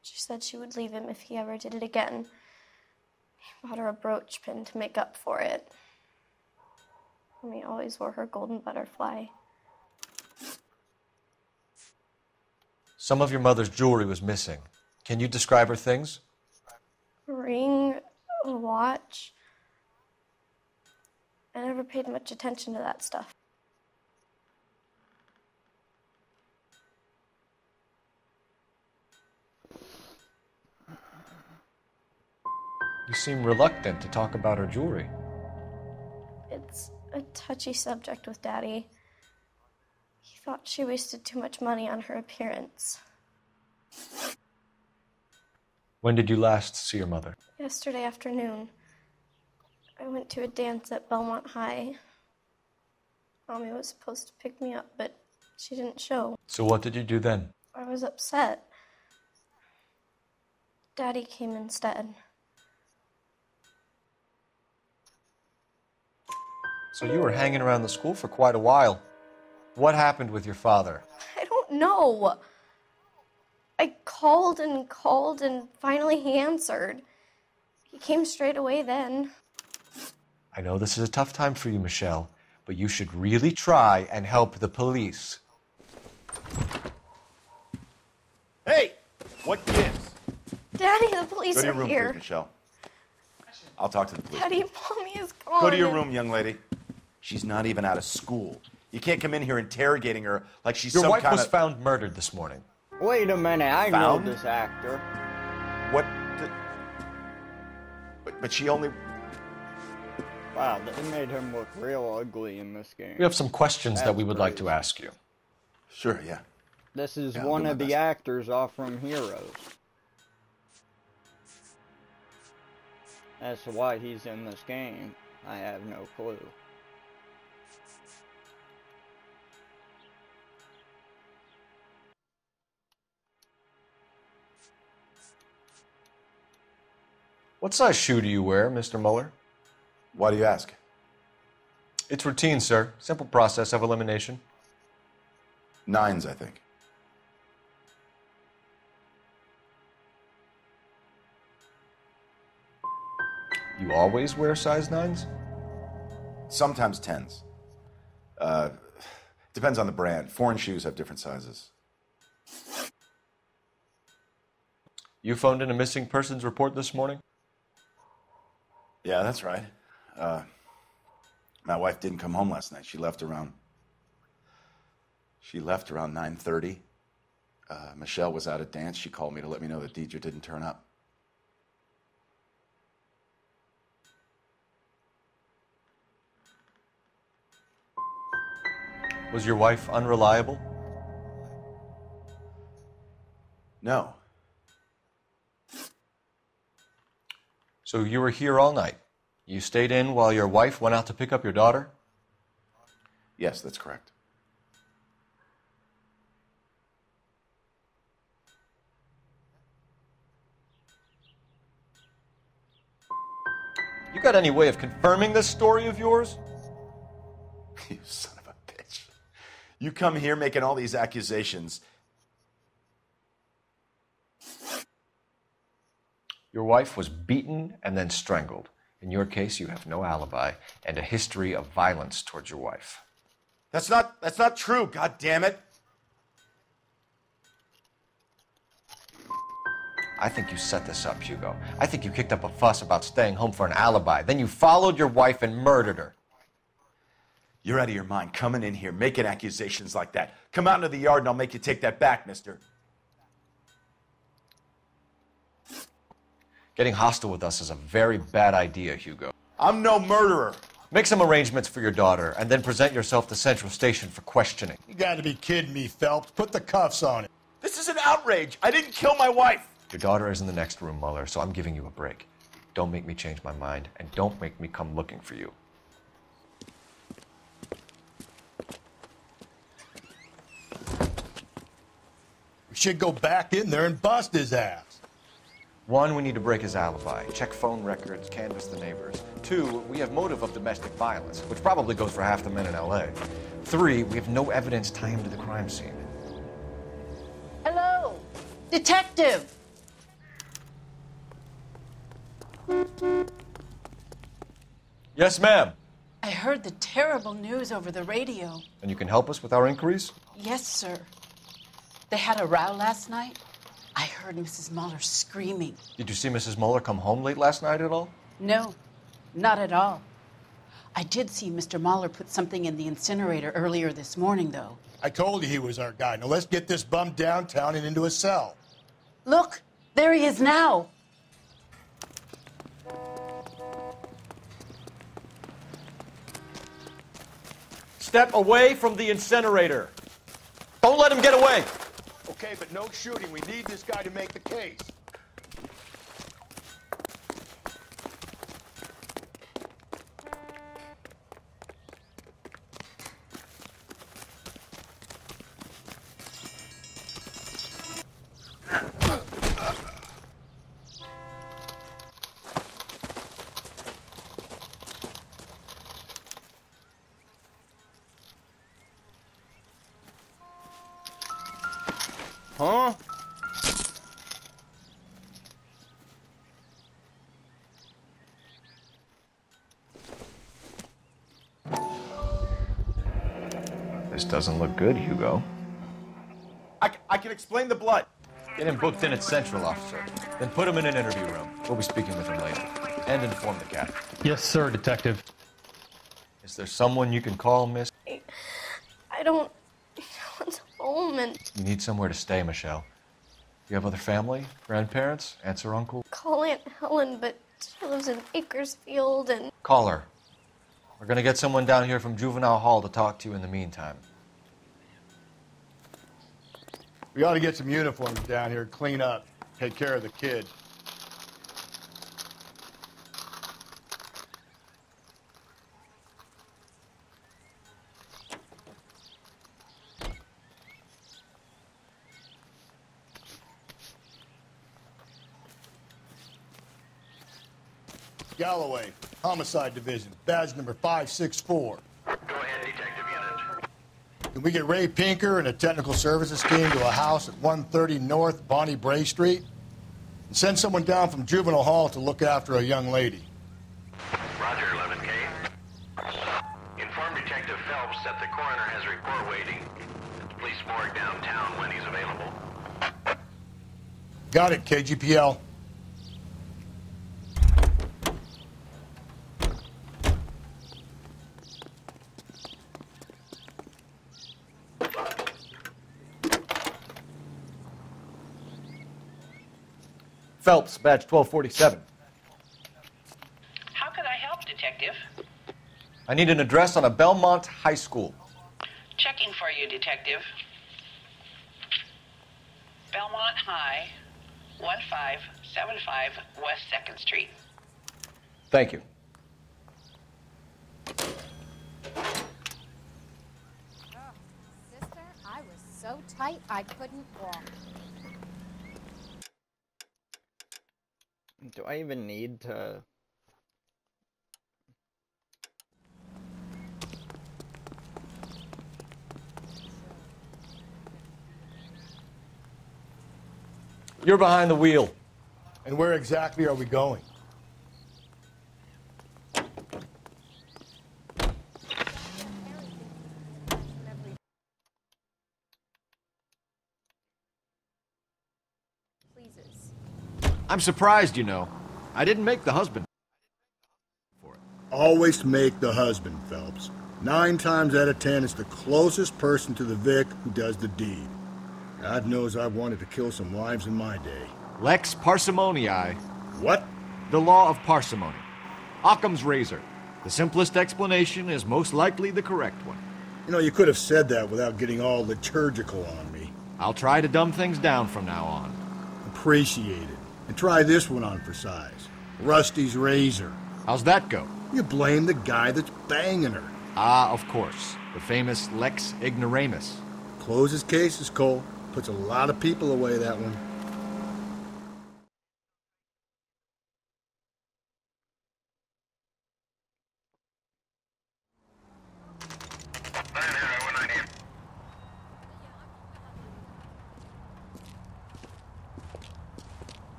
She said she would leave him if he ever did it again. He bought her a brooch pin to make up for it. Mommy always wore her golden butterfly. Some of your mother's jewelry was missing. Can you describe her things? A ring, a watch. I never paid much attention to that stuff. You seem reluctant to talk about her jewelry. It's a touchy subject with Daddy. He thought she wasted too much money on her appearance. When did you last see your mother? Yesterday afternoon. I went to a dance at Belmont High. Mommy was supposed to pick me up, but she didn't show. So what did you do then? I was upset. Daddy came instead. So you were hanging around the school for quite a while. What happened with your father? I don't know. I called and finally he answered. He came straight away then. I know this is a tough time for you, Michelle, but you should really try and help the police. Hey! What gives? Daddy, the police Go to your are room, here. please, Michelle. I'll talk to the police. Daddy, Mommy is gone. Go to your room, young lady. She's not even out of school. You can't come in here interrogating her like she's Your some wife kind was of... found murdered this morning. Wait a minute, I Found? know this actor. What? But she only... Wow, they made him look real ugly in this game. We have some questions that we would like to ask you. Sure, yeah. This is Yeah, one I'll of do my the actors off from Heroes. As to why he's in this game, I have no clue. What size shoe do you wear, Mr. Mueller? Why do you ask? It's routine, sir. Simple process of elimination. 9s, I think. You always wear size 9s? Sometimes 10s. Depends on the brand. Foreign shoes have different sizes. You phoned in a missing persons report this morning? Yeah, that's right. My wife didn't come home last night. She left around 9:30. Michelle was out at dance. She called me to let me know that Deidre didn't turn up. Was your wife unreliable? No. So you were here all night. You stayed in while your wife went out to pick up your daughter? Yes, that's correct. You got any way of confirming this story of yours? You son of a bitch. You come here making all these accusations. Your wife was beaten and then strangled. In your case, you have no alibi and a history of violence towards your wife. That's not true, god damn it. I think you set this up, Hugo. I think you kicked up a fuss about staying home for an alibi. Then you followed your wife and murdered her. You're out of your mind coming in here, making accusations like that. Come out into the yard and I'll make you take that back, mister. Getting hostile with us is a very bad idea, Hugo. I'm no murderer. Make some arrangements for your daughter, and then present yourself to Central Station for questioning. You gotta be kidding me, Phelps. Put the cuffs on it. This is an outrage. I didn't kill my wife. Your daughter is in the next room, Mueller, so I'm giving you a break. Don't make me change my mind, and don't make me come looking for you. We should go back in there and bust his ass. 1, we need to break his alibi. Check phone records, canvass the neighbors. 2, we have motive of domestic violence, which probably goes for half the men in L.A. 3, we have no evidence tying him to the crime scene. Hello, detective. Yes, ma'am. I heard the terrible news over the radio. And you can help us with our inquiries? Yes, sir. They had a row last night. I heard Mrs. Mueller screaming. Did you see Mrs. Mueller come home late last night at all? No, not at all. I did see Mr. Mueller put something in the incinerator earlier this morning, though. I told you he was our guy. Now let's get this bum downtown and into a cell. Look, there he is now. Step away from the incinerator. Don't let him get away. Okay, but no shooting. We need this guy to make the case. Huh? This doesn't look good, Hugo. I can explain the blood. Get him booked in at Central, officer. Then put him in an interview room. We'll be speaking with him later. And inform the captain. Yes, sir, detective. Is there someone you can call, miss? I don't want home and You need somewhere to stay, Michelle. You have other family? Grandparents? Aunts or uncle? call Aunt Helen, but she lives in Bakersfield and Call her. We're gonna get someone down here from Juvenile Hall to talk to you in the meantime. We ought to get some uniforms down here, clean up, take care of the kid. Galloway, Homicide Division, badge number 564. Go ahead, Detective Unit. Can we get Ray Pinker and a technical services team to a house at 130 North Bonnie Bray Street? And send someone down from Juvenile Hall to look after a young lady. Roger, 11K. Inform Detective Phelps that the coroner has a report waiting at the police morgue downtown when he's available. Got it, KGPL. Phelps, badge 1247. How could I help, Detective? I need an address on a Belmont High School. Checking for you, Detective. Belmont High, 1575 West 2nd Street. Thank you. Sister, I was so tight I couldn't walk. Do I even need to... You're behind the wheel. And where exactly are we going? I'm surprised, you know. I didn't make the husband. Always make the husband, Phelps. 9 times out of 10, it's the closest person to the Vic who does the deed. God knows I've wanted to kill some wives in my day. Lex parsimoniae. What? The law of parsimony. Occam's razor. The simplest explanation is most likely the correct one. You know, you could have said that without getting all liturgical on me. I'll try to dumb things down from now on. Appreciate it. And try this one on for size. Rusty's razor. How's that go? You blame the guy that's banging her. Ah, of course. The famous Lex ignoramus. Closes cases, Cole. Puts a lot of people away, that one.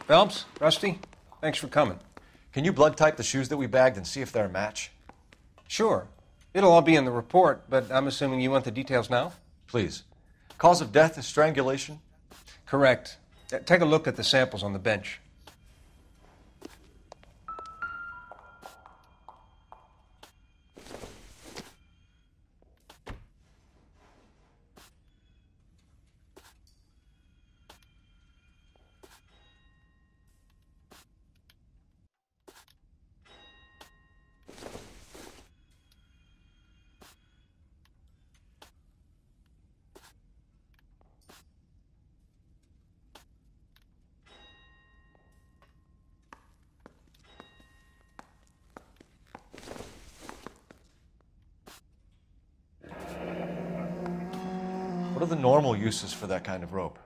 Phelps, Rusty, thanks for coming. Can you blood type the shoes that we bagged and see if they're a match? Sure. It'll all be in the report, but I'm assuming you want the details now? Please. Cause of death is strangulation? Correct. Take a look at the samples on the bench. What are the normal uses for that kind of rope?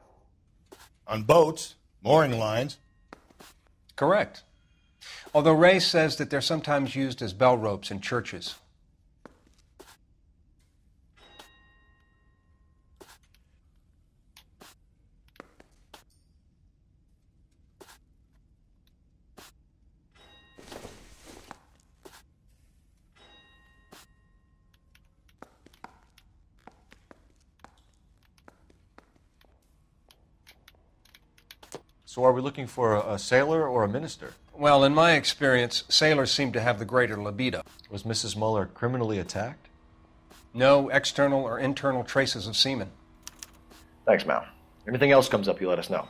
On boats, mooring lines. Correct. Although Ray says that they're sometimes used as bell ropes in churches. So are we looking for a sailor or a minister? Well, in my experience, sailors seem to have the greater libido. Was Mrs. Muller criminally attacked? No external or internal traces of semen. Thanks, Mal. Anything else comes up, you let us know.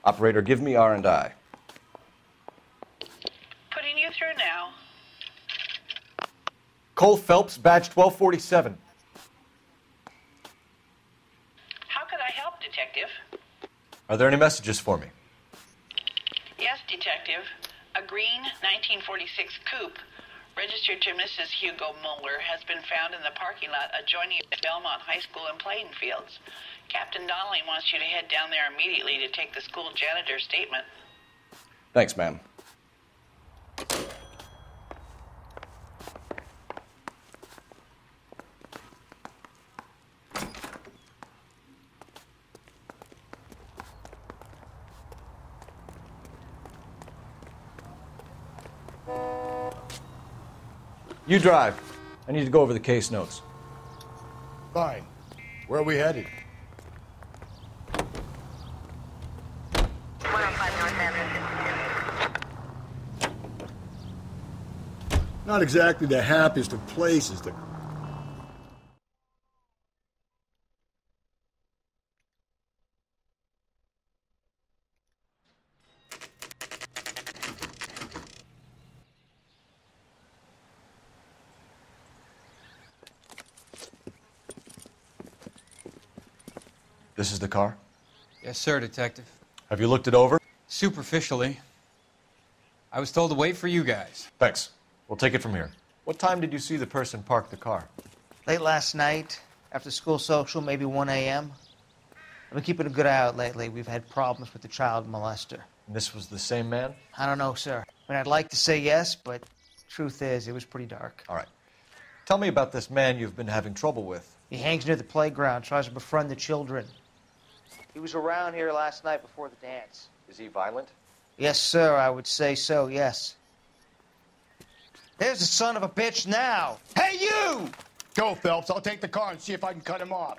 Operator, give me R&I. Putting you through now. Cole Phelps, badge 1247. How could I help, Detective? Are there any messages for me? Yes, Detective. A green 1946 coupe registered to Mrs. Hugo Muller has been found in the parking lot adjoining Belmont High School in Plainfields. Captain Donnelly wants you to head down there immediately to take the school janitor's statement. Thanks, ma'am. You drive. I need to go over the case notes. Fine. Where are we headed? Not exactly the happiest of places to... This is the car? Yes, sir, Detective. Have you looked it over? Superficially. I was told to wait for you guys. Thanks. We'll take it from here. What time did you see the person park the car? Late last night, after school social, maybe 1 a.m. I've been keeping a good eye out lately. We've had problems with the child molester. And this was the same man? I don't know, sir. I mean, I'd like to say yes, but truth is, it was pretty dark. All right. Tell me about this man you've been having trouble with. He hangs near the playground, tries to befriend the children. He was around here last night before the dance. Is he violent? Yes, sir, I would say so, yes. There's the son of a bitch now. Hey, you! Go, Phelps. I'll take the car and see if I can cut him off.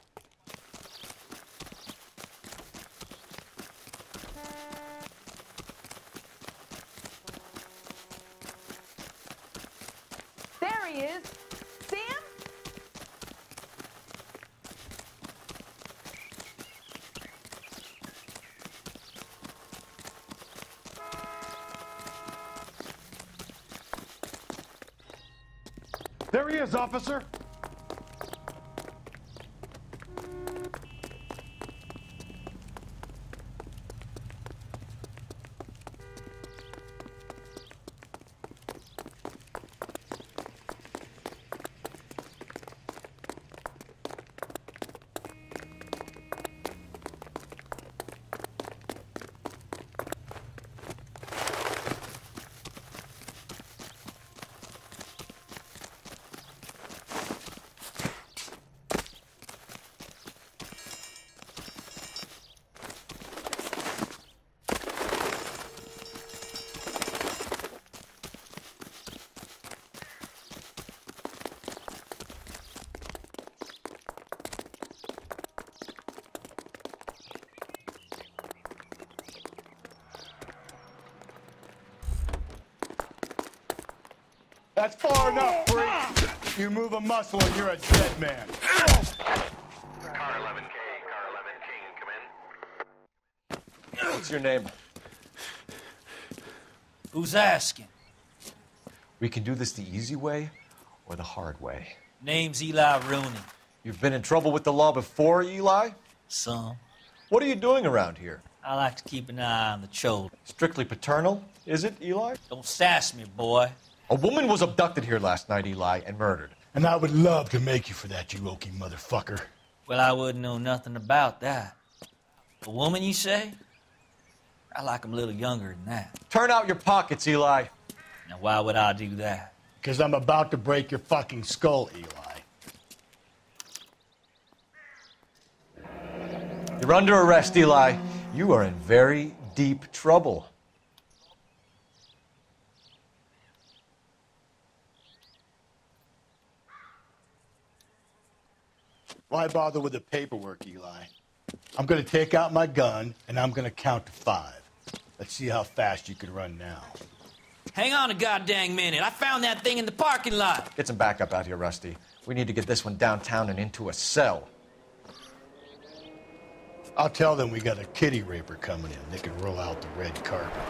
There he is. See him? There he is, officer. That's far enough, freak. You move a muscle and you're a dead man. Car 11K, Car 11 King, come in. What's your name? Who's asking? We can do this the easy way or the hard way. Name's Eli Rooney. You've been in trouble with the law before, Eli? Some. What are you doing around here? I like to keep an eye on the children. Strictly paternal, is it, Eli? Don't sass me, boy. A woman was abducted here last night, Eli, and murdered. And I would love to make you for that, you oaky motherfucker. Well, I wouldn't know nothing about that. A woman, you say? I like 'em a little younger than that. Turn out your pockets, Eli. Now, why would I do that? Because I'm about to break your fucking skull, Eli. You're under arrest, Eli. You are in very deep trouble. Why bother with the paperwork, Eli? I'm going to take out my gun, and I'm going to count to 5. Let's see how fast you can run now. Hang on a goddamn minute. I found that thing in the parking lot. Get some backup out here, Rusty. We need to get this one downtown and into a cell. I'll tell them we got a kitty raper coming in. They can roll out the red carpet.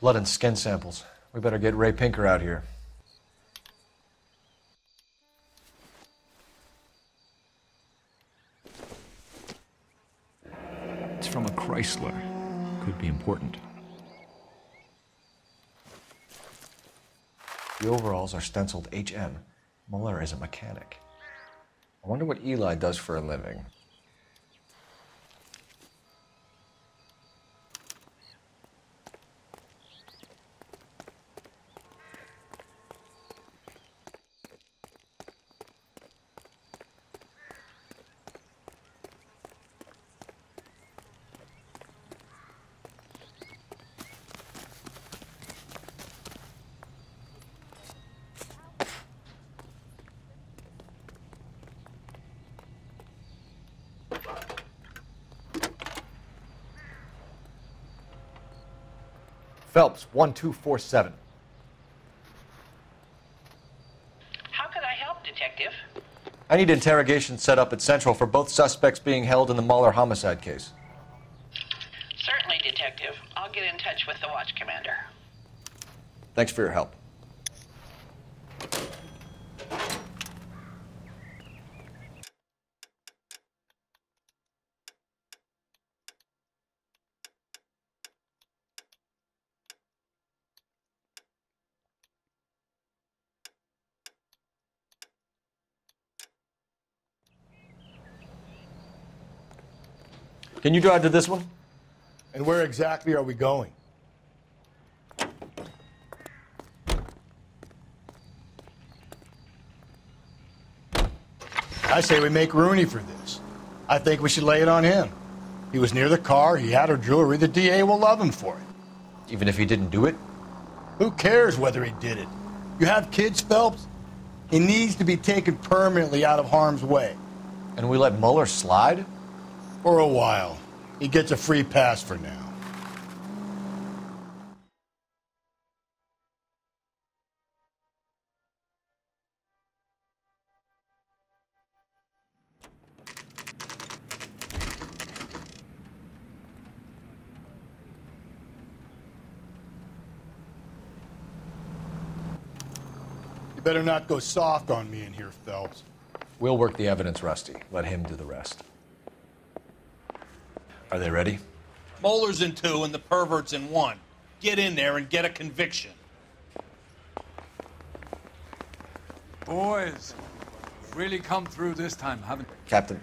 Blood and skin samples. We better get Ray Pinker out here. It's from a Chrysler. Could be important. The overalls are stenciled HM. Muller is a mechanic. I wonder what Eli does for a living. Phelps, 1247. How could I I need interrogation set up at Central for both suspects being held in the Muller homicide case. Certainly, Detective. I'll get in touch with the watch commander. Thanks for your help. Can you drive to this one? And where exactly are we going? I say we make Rooney for this. I think we should lay it on him. He was near the car, he had her jewelry, the DA will love him for it. Even if he didn't do it? Who cares whether he did it? You have kids, Phelps? He needs to be taken permanently out of harm's way. And we let Muller slide? For a while. He gets a free pass for now. You better not go soft on me in here, Phelps. We'll work the evidence, Rusty. Let him do the rest. Are they ready? Moeller's in 2 and the pervert's in 1. Get in there and get a conviction. Boys, you've really come through this time, haven't you? Captain,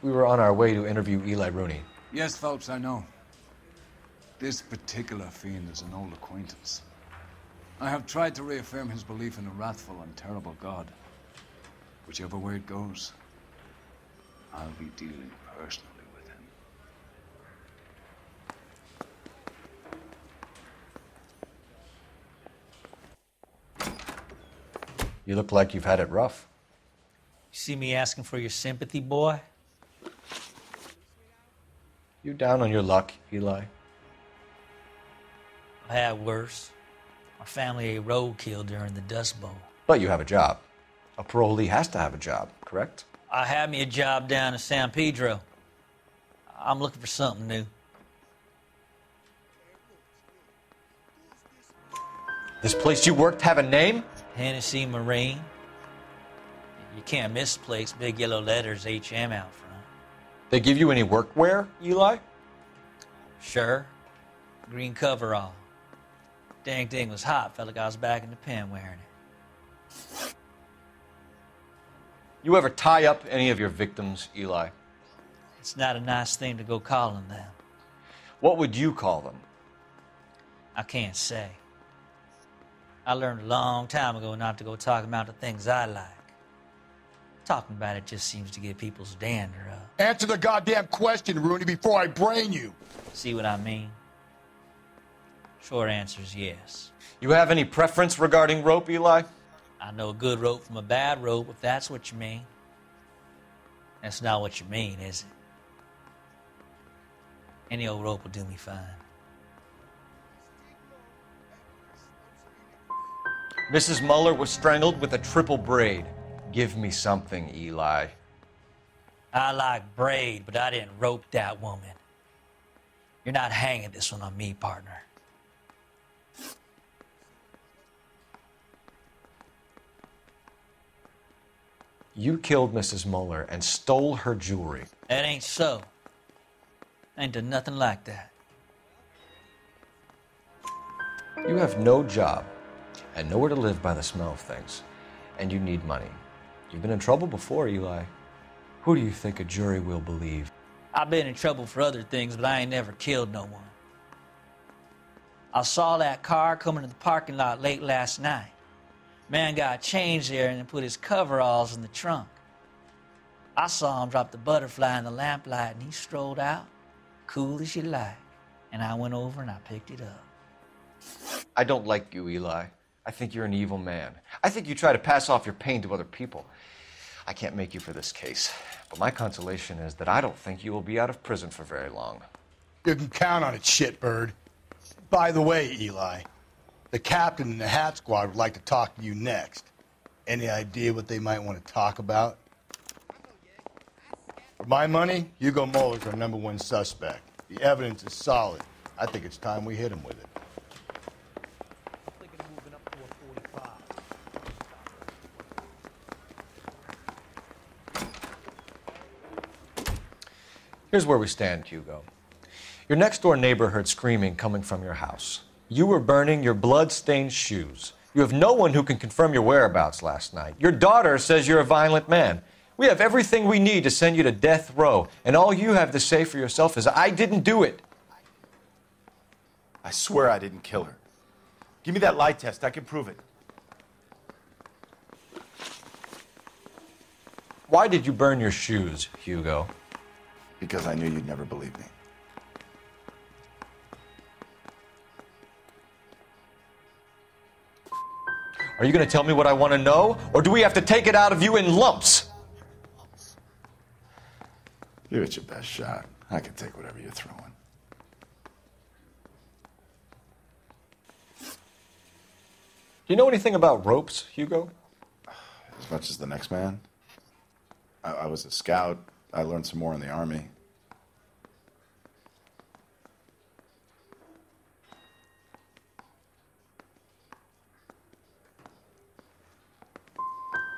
we were on our way to interview Eli Rooney. Yes, Phelps, I know. This particular fiend is an old acquaintance. I have tried to reaffirm his belief in a wrathful and terrible God. Whichever way it goes, I'll be dealing personally with him. You look like you've had it rough. You see me asking for your sympathy, boy? You down on your luck, Eli? I had worse. My family ate roadkill during the Dust Bowl. But you have a job. A parolee has to have a job, correct? I had me a job down in San Pedro. I'm looking for something new. This place you worked have a name? Hennessy Marine. You can't miss the place. Big yellow letters, HM out front. They give you any workwear, Eli? Sure. Green coverall. Dang thing was hot. Felt like I was back in the pen wearing it. You ever tie up any of your victims, Eli? It's not a nice thing to go calling them. What would you call them? I can't say. I learned a long time ago not to go talking about the things I like. Talking about it just seems to get people's dander up. Answer the goddamn question, Rooney, before I brain you. See what I mean? Short answer is yes. You have any preference regarding rope, Eli? I know a good rope from a bad rope, if that's what you mean. That's not what you mean, is it? Any old rope will do me fine. Mrs. Muller was strangled with a triple braid. Give me something, Eli. I like braid, but I didn't rope that woman. You're not hanging this one on me, partner. You killed Mrs. Muller and stole her jewelry. That ain't so. Ain't done nothing like that. You have no job and nowhere to live by the smell of things, and you need money. You've been in trouble before, Eli. Who do you think a jury will believe? I've been in trouble for other things, but I ain't never killed no one. I saw that car coming to the parking lot late last night. Man got changed there and then put his coveralls in the trunk. I saw him drop the butterfly in the lamplight and he strolled out, cool as you like. And I went over and I picked it up. I don't like you, Eli. I think you're an evil man. I think you try to pass off your pain to other people. I can't make you for this case, but my consolation is that I don't think you will be out of prison for very long. You can count on it, shitbird. By the way, Eli, the captain and the hat squad would like to talk to you next. Any idea what they might want to talk about? For my money, Hugo Muller's our #1 suspect. The evidence is solid. I think it's time we hit him with it. Here's where we stand, Hugo. Your next-door neighbor heard screaming coming from your house. You were burning your blood-stained shoes. You have no one who can confirm your whereabouts last night. Your daughter says you're a violent man. We have everything we need to send you to death row, and all you have to say for yourself is, I didn't do it. I swear I didn't kill her. Give me that lie test. I can prove it. Why did you burn your shoes, Hugo? Because I knew you'd never believe me. Are you going to tell me what I want to know, or do we have to take it out of you in lumps? Give it your best shot. I can take whatever you're throwing. Do you know anything about ropes, Hugo? As much as the next man. I was a scout. I learned some more in the Army.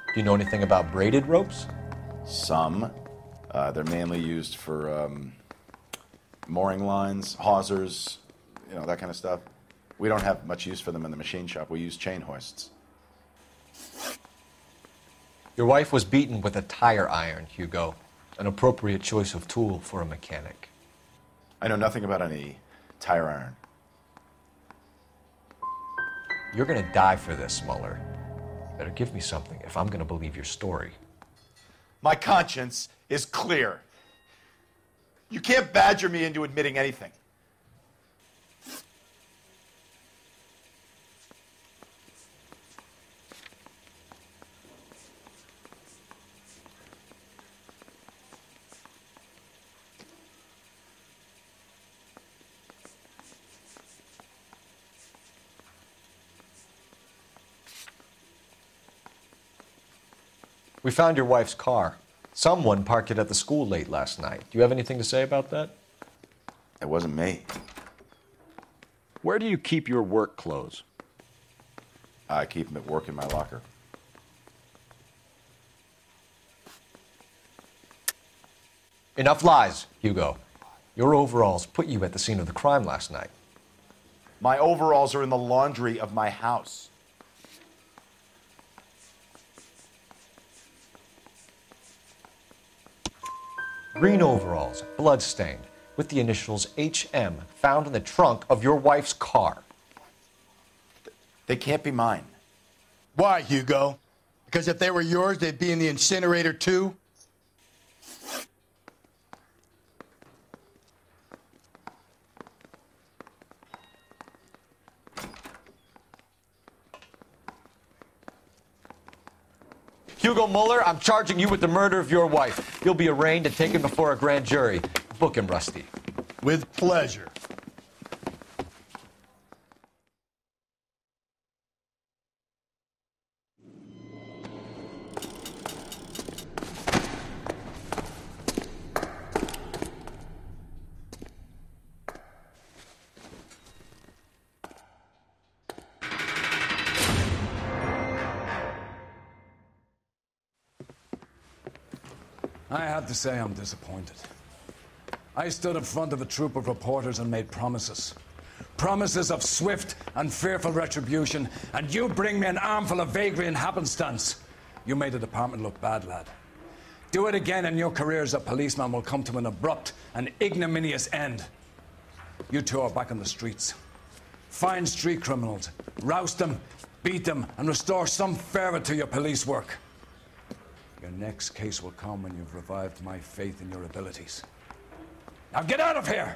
Do you know anything about braided ropes? Some. They're mainly used for mooring lines, hawsers, you know, that kind of stuff. We don't have much use for them in the machine shop. We use chain hoists. Your wife was beaten with a tire iron, Hugo. An appropriate choice of tool for a mechanic. I know nothing about any tire iron. You're going to die for this, Muller. Better give me something if I'm going to believe your story. My conscience is clear. You can't badger me into admitting anything. We found your wife's car. Someone parked it at the school late last night. Do you have anything to say about that? It wasn't me. Where do you keep your work clothes? I keep them at work in my locker. Enough lies, Hugo. Your overalls put you at the scene of the crime last night. My overalls are in the laundry of my house. Green overalls, blood-stained, with the initials HM found in the trunk of your wife's car. They can't be mine. Why, Hugo? Because if they were yours, they'd be in the incinerator too? Hugo Muller, I'm charging you with the murder of your wife. You'll be arraigned and taken before a grand jury. Book him, Rusty. With pleasure. I have to say I'm disappointed. I stood in front of a troop of reporters and made promises. Promises of swift and fearful retribution, and you bring me an armful of vagary and happenstance. You made the department look bad, lad. Do it again and your career as a policeman will come to an abrupt and ignominious end. You two are back on the streets. Find street criminals, roust them, beat them, and restore some fervor to your police work. Your next case will come when you've revived my faith in your abilities. Now get out of here!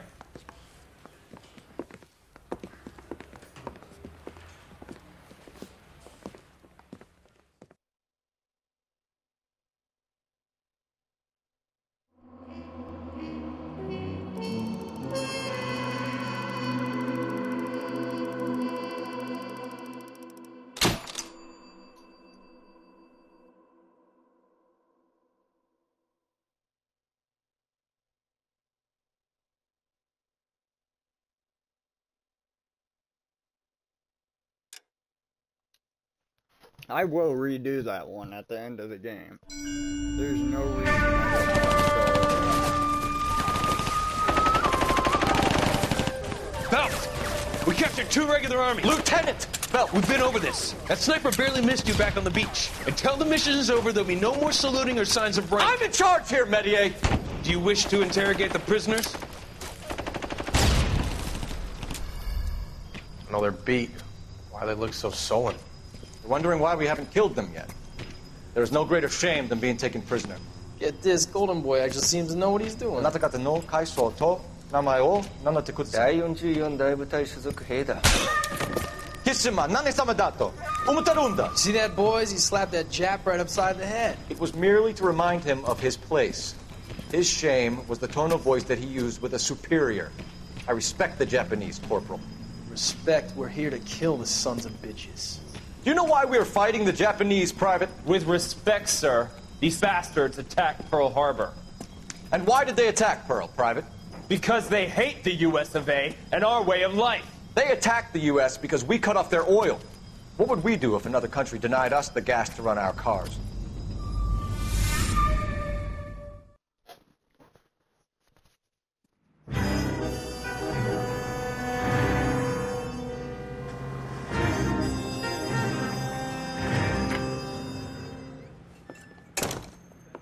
I will redo that one at the end of the game. There's no reason I Phelps! We captured 2 regular army. Lieutenant! Phelps, we've been over this. That sniper barely missed you back on the beach. Until the mission is over, there'll be no more saluting or signs of rank. I'm in charge here, Medier! Do you wish to interrogate the prisoners? No, they're beat. Why they look so sullen? You're wondering why we haven't killed them yet. There is no greater shame than being taken prisoner. Get this, Golden Boy actually seems to know what he's doing. See that, boys? He slapped that Jap right upside the head. It was merely to remind him of his place. His shame was the tone of voice that he used with a superior. I respect the Japanese, Corporal. Respect, we're here to kill the sons of bitches. Do you know why we are fighting the Japanese, Private? With respect, sir, these bastards attacked Pearl Harbor. And why did they attack Pearl, Private? Because they hate the US of A and our way of life. They attacked the US because we cut off their oil. What would we do if another country denied us the gas to run our cars?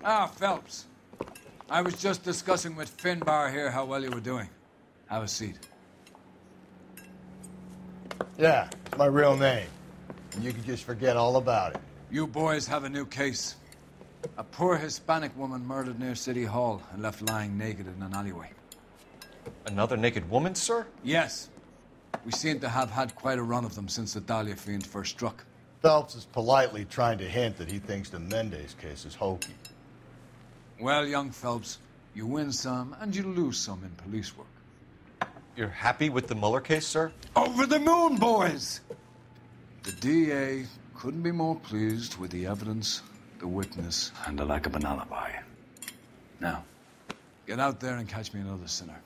Ah, Phelps. I was just discussing with Finbar here how well you were doing. Have a seat. Yeah, it's my real name. And you can just forget all about it. You boys have a new case. A poor Hispanic woman murdered near City Hall and left lying naked in an alleyway. Another naked woman, sir? Yes. We seem to have had quite a run of them since the Dahlia fiend first struck. Phelps is politely trying to hint that he thinks the Mendez case is hokey. Well, young Phelps, you win some and you lose some in police work. You're happy with the Mueller case, sir? Over the moon, boys! The DA couldn't be more pleased with the evidence, the witness, and the lack of an alibi. Now, get out there and catch me another sinner.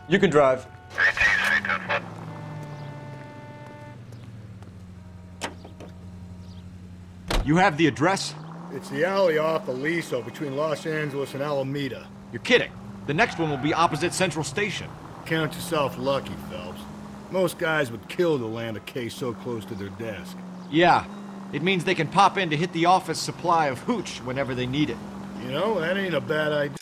You can drive. You have the address? It's the alley off Aliso between Los Angeles and Alameda. You're kidding. The next one will be opposite Central Station. Count yourself lucky, Phelps. Most guys would kill to land a case so close to their desk. Yeah. It means they can pop in to hit the office supply of hooch whenever they need it. You know, that ain't a bad idea.